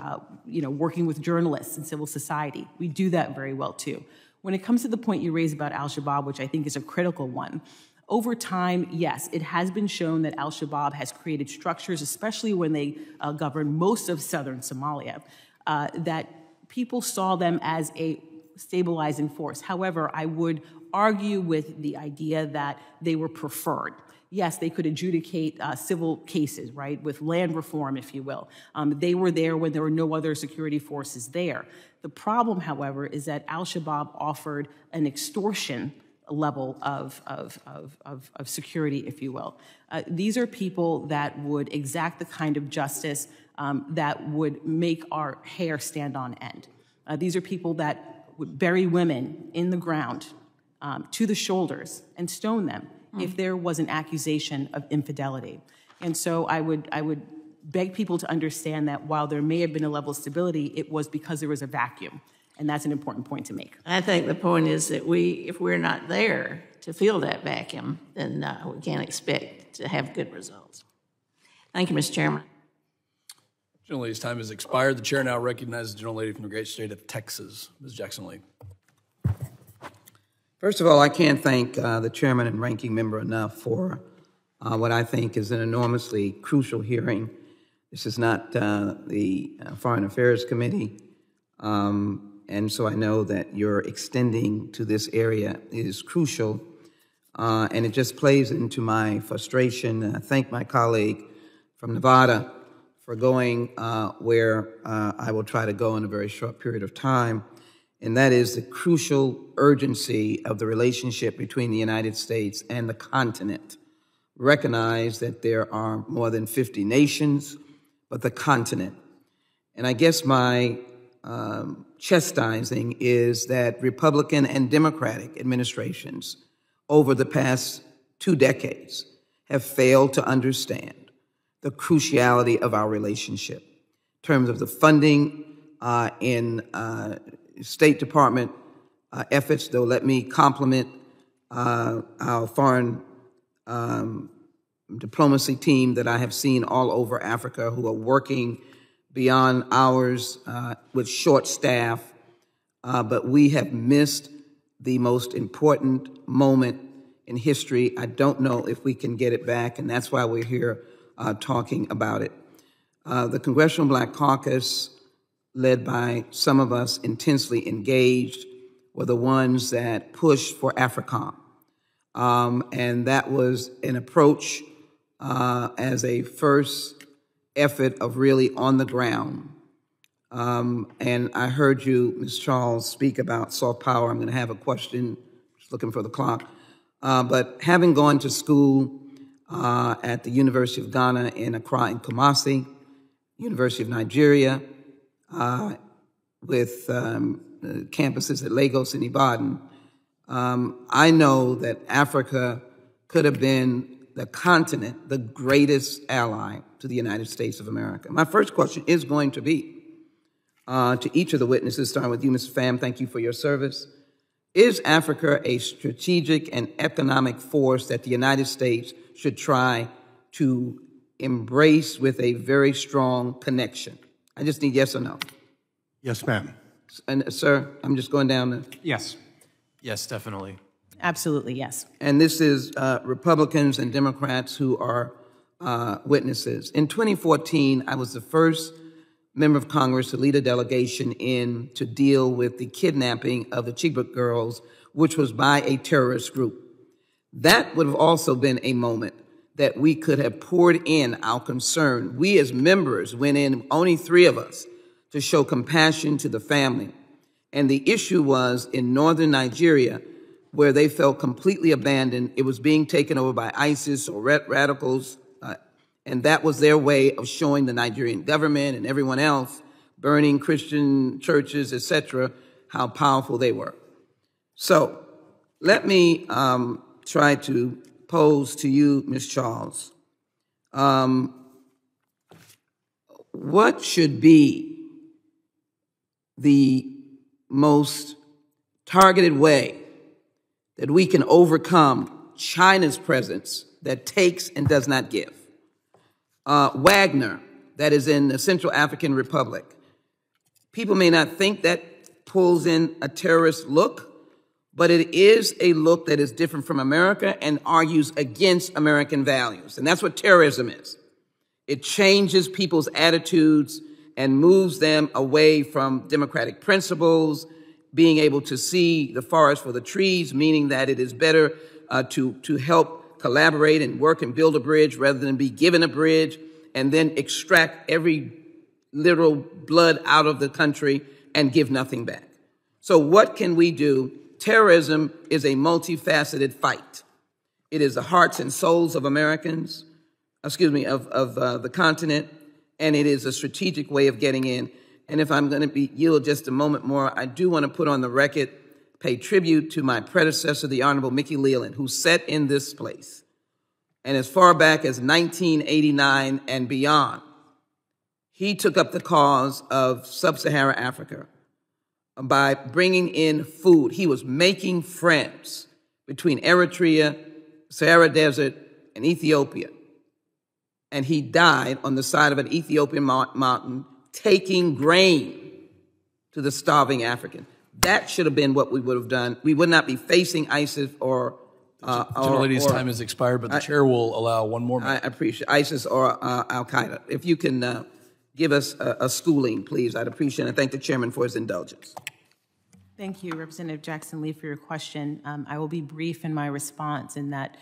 S6: working with journalists and civil society, we do that very well too. When it comes to the point you raised about al-Shabaab, which I think is a critical one, over time, yes, it has been shown that al-Shabaab has created structures, especially when they governed most of southern Somalia, that people saw them as a stabilizing force. However, I would argue with the idea that they were preferred. Yes, they could adjudicate civil cases, right, with land reform, if you will. They were there when there were no other security forces there. The problem, however, is that al-Shabaab offered an extortion level of security, if you will. These are people that would exact the kind of justice that would make our hair stand on end. These are people that would bury women in the ground to the shoulders and stone them if there was an accusation of infidelity. And so I would beg people to understand that while there may have been a level of stability, it was because there was a vacuum. And that's an important point to make.
S10: I think the point is that if we're not there to fill that vacuum, then we can't expect to have good results. Thank you, Mr. Chairman.
S1: Gentlelady's time has expired. The chair now recognizes the gentlelady from the great state of Texas, Ms. Jackson-Lee.
S11: First of all, I can't thank the chairman and ranking member enough for what I think is an enormously crucial hearing. This is not the Foreign Affairs Committee. And so I know that your extending to this area is crucial, and it just plays into my frustration. I thank my colleague from Nevada for going where I will try to go in a very short period of time, and that is the crucial urgency of the relationship between the United States and the continent. Recognize that there are more than 50 nations, but the continent. And I guess my chastising is that Republican and Democratic administrations over the past 2 decades have failed to understand the cruciality of our relationship in terms of the funding in State Department efforts, though let me compliment our foreign diplomacy team that I have seen all over Africa who are working beyond hours with short staff, but we have missed the most important moment in history. I don't know if we can get it back, and that's why we're here talking about it. The Congressional Black Caucus, led by some of us intensely engaged, were the ones that pushed for AFRICOM. And that was an approach as a first effort of really on the ground. And I heard you, Ms. Charles, speak about soft power. I'm going to have a question, just looking for the clock. But having gone to school at the University of Ghana in Accra and Kumasi, University of Nigeria, with campuses at Lagos and Ibadan, I know that Africa could have been the continent, the greatest ally to the United States of America. My first question is going to be to each of the witnesses, starting with you, Mr. Pham, thank you for your service. Is Africa a strategic and economic force that the United States should try to embrace with a very strong connection? I just need yes or no.
S3: Yes, ma'am.
S11: And sir, I'm just going down the...
S4: Yes.
S5: Yes, definitely.
S6: Absolutely, yes.
S11: And this is Republicans and Democrats who are witnesses. In 2014, I was the first member of Congress to lead a delegation in to deal with the kidnapping of the Chibok girls, which was by a terrorist group. That would have also been a moment that we could have poured in our concern. We as members went in, only 3 of us, to show compassion to the family. And the issue was in northern Nigeria, where they felt completely abandoned. It was being taken over by ISIS or radicals, and that was their way of showing the Nigerian government and everyone else, burning Christian churches, etc., how powerful they were. So let me try to pose to you, Ms. Charles, what should be the most targeted way that we can overcome China's presence that takes and does not give? Wagner, that is in the Central African Republic. People may not think that pulls in a terrorist look, but it is a look that is different from America and argues against American values. And that's what terrorism is. It changes people's attitudes and moves them away from democratic principles, being able to see the forest for the trees, meaning that it is better to help collaborate and work and build a bridge rather than be given a bridge and then extract every literal blood out of the country and give nothing back. So what can we do? Terrorism is a multifaceted fight. It is the hearts and souls of Americans, of the continent, and it is a strategic way of getting in. And if I'm going to yield just a moment more, I do want to put on the record, pay tribute to my predecessor, the Honorable Mickey Leland, who sat in this place. And as far back as 1989 and beyond, he took up the cause of sub-Saharan Africa by bringing in food. He was making friends between Eritrea, Sahara Desert, and Ethiopia. And he died on the side of an Ethiopian mountain taking grain to the starving African. That should have been what we would have done. We would not be facing ISIS or
S1: Gentlelady's time has expired, but the chair will allow one more minute.
S11: I appreciate ISIS or Al-Qaeda. If you can give us a schooling, please, I'd appreciate it. And thank the chairman for his indulgence.
S6: Thank you, Representative Jackson-Lee, for your question. I will be brief in my response in that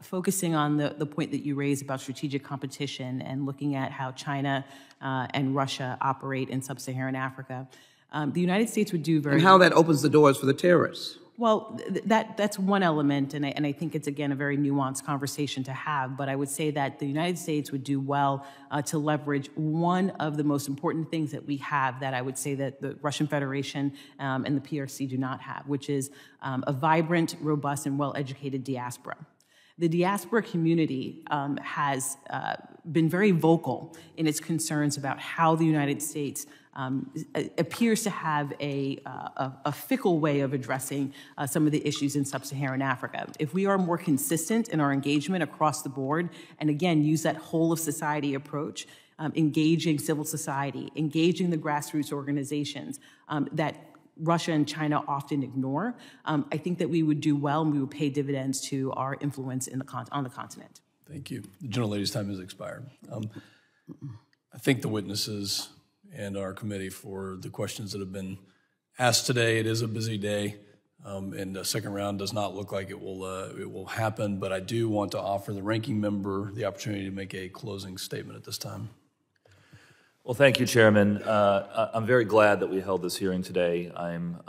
S6: focusing on the point that you raised about strategic competition and looking at how China and Russia operate in sub-Saharan Africa. The United States would do very...
S11: And how that opens the doors for the terrorists.
S6: Well, that's one element, and I think it's, again, a very nuanced conversation to have, but I would say that the United States would do well to leverage one of the most important things that we have that I would say that the Russian Federation and the PRC do not have, which is a vibrant, robust, and well-educated diaspora. The diaspora community has been very vocal in its concerns about how the United States appears to have a fickle way of addressing some of the issues in sub-Saharan Africa. If we are more consistent in our engagement across the board, and again, use that whole of society approach, engaging civil society, engaging the grassroots organizations that Russia and China often ignore, I think that we would do well and we would pay dividends to our influence on the continent.
S1: Thank you. The gentlelady's time has expired. I thank the witnesses and our committee for the questions that have been asked today. It is a busy day, and the second round does not look like it will happen, but I do want to offer the ranking member the opportunity to make a closing statement at this time.
S2: Well, thank you, Chairman. I'm very glad that we held this hearing today. I'm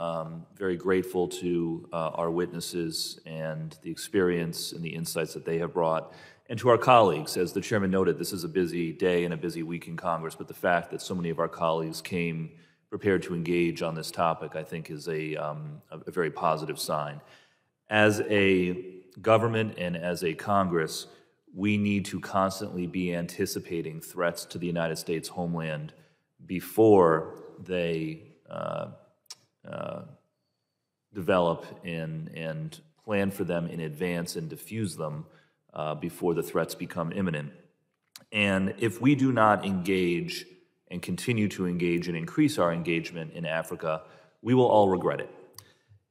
S2: very grateful to our witnesses and the experience and the insights that they have brought, and to our colleagues. As the Chairman noted, this is a busy day and a busy week in Congress, but the fact that so many of our colleagues came prepared to engage on this topic, I think, is a very positive sign. As a government and as a Congress, we need to constantly be anticipating threats to the United States homeland before they develop and plan for them in advance and diffuse them before the threats become imminent. And if we do not engage and continue to engage and increase our engagement in Africa, we will all regret it.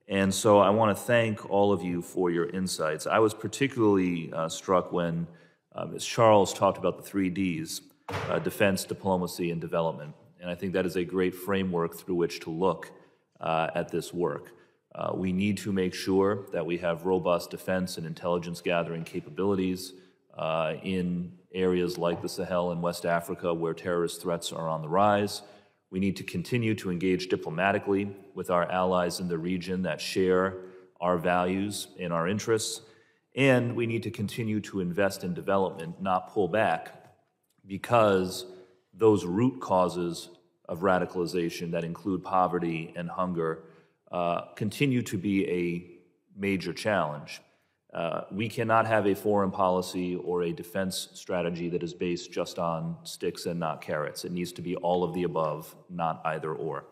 S2: And so I want to thank all of you for your insights. I was particularly struck when Ms. Charles talked about the 3 Ds, defense, diplomacy, and development. And I think that is a great framework through which to look at this work. We need to make sure that we have robust defense and intelligence gathering capabilities in areas like the Sahel and West Africa where terrorist threats are on the rise. We need to continue to engage diplomatically with our allies in the region that share our values and our interests. And we need to continue to invest in development, not pull back, because those root causes of radicalization that include poverty and hunger continue to be a major challenge. We cannot have a foreign policy or a defense strategy that is based just on sticks and not carrots. It needs to be all of the above, not either or.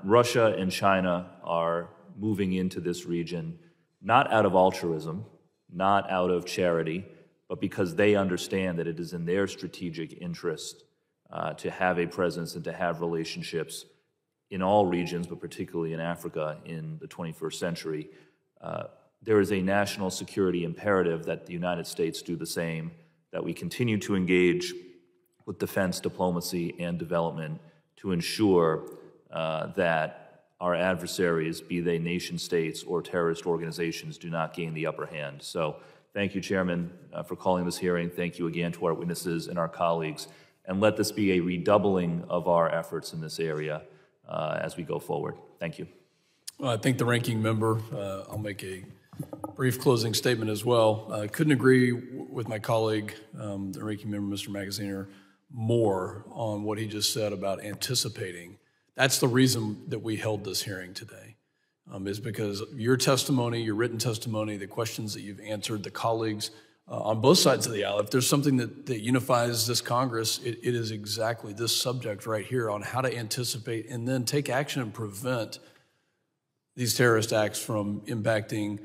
S2: Russia and China are moving into this region not out of altruism, not out of charity, but because they understand that it is in their strategic interest to have a presence and to have relationships in all regions, but particularly in Africa in the 21st century. There is a national security imperative that the United States do the same, that we continue to engage with defense, diplomacy, and development to ensure that our adversaries, be they nation states or terrorist organizations, do not gain the upper hand. So thank you, Chairman, for calling this hearing. Thank you again to our witnesses and our colleagues. And let this be a redoubling of our efforts in this area as we go forward. Thank you.
S1: Well, I thank the ranking member. I'll make a brief closing statement as well. I couldn't agree with my colleague, the ranking member, Mr. Magaziner, more on what he just said about anticipating. That's the reason that we held this hearing today, is because your testimony, your written testimony, the questions that you've answered, the colleagues on both sides of the aisle, if there's something that unifies this Congress, it is exactly this subject right here on how to anticipate and then take action and prevent these terrorist acts from impacting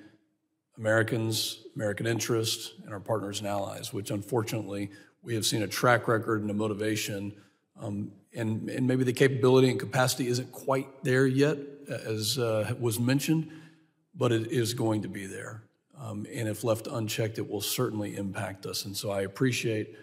S1: Americans, American interests, and our partners and allies, which unfortunately we have seen a track record and a motivation, and maybe the capability and capacity isn't quite there yet, as was mentioned, but it is going to be there. And if left unchecked, it will certainly impact us. And so I appreciate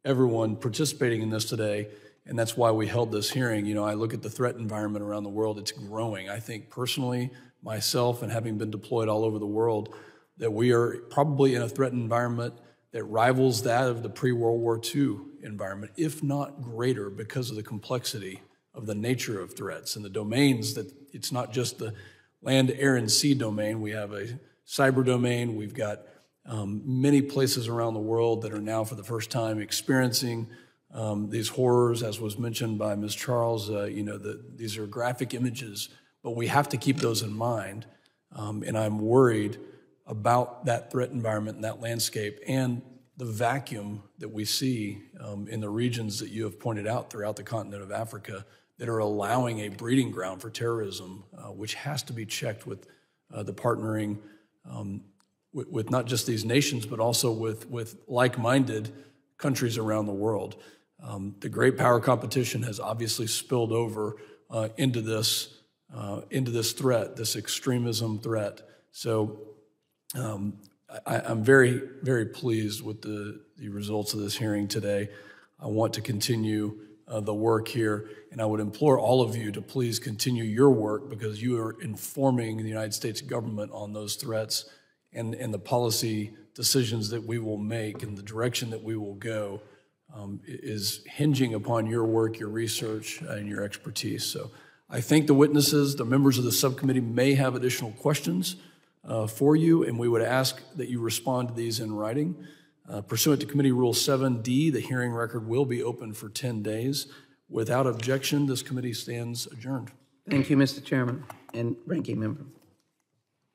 S1: everyone participating in this today, and that's why we held this hearing. You know, I look at the threat environment around the world, it's growing. I think personally, myself, and having been deployed all over the world, that we are probably in a threat environment that rivals that of the pre-World War II environment, if not greater, because of the complexity of the nature of threats and the domains that it's not just the land, air, and sea domain. We have a cyber domain. We've got many places around the world that are now for the first time experiencing these horrors, as was mentioned by Ms. Charles. These are graphic images, but we have to keep those in mind. And I'm worried about that threat environment and that landscape and the vacuum that we see in the regions that you have pointed out throughout the continent of Africa that are allowing a breeding ground for terrorism, which has to be checked with the partnering with not just these nations, but also with like-minded countries around the world. The great power competition has obviously spilled over into this threat, this extremism threat. So I'm very, very pleased with the results of this hearing today. I want to continue the work here, and I would implore all of you to please continue your work, because you are informing the United States government on those threats and the policy decisions that we will make and the direction that we will go is hinging upon your work, your research, and your expertise. So I thank the witnesses. The members of the subcommittee may have additional questions for you, and we would ask that you respond to these in writing. Pursuant to Committee Rule 7D, the hearing record will be open for 10 days. Without objection, this committee stands adjourned.
S11: Thank you, Mr. Chairman and Ranking Member.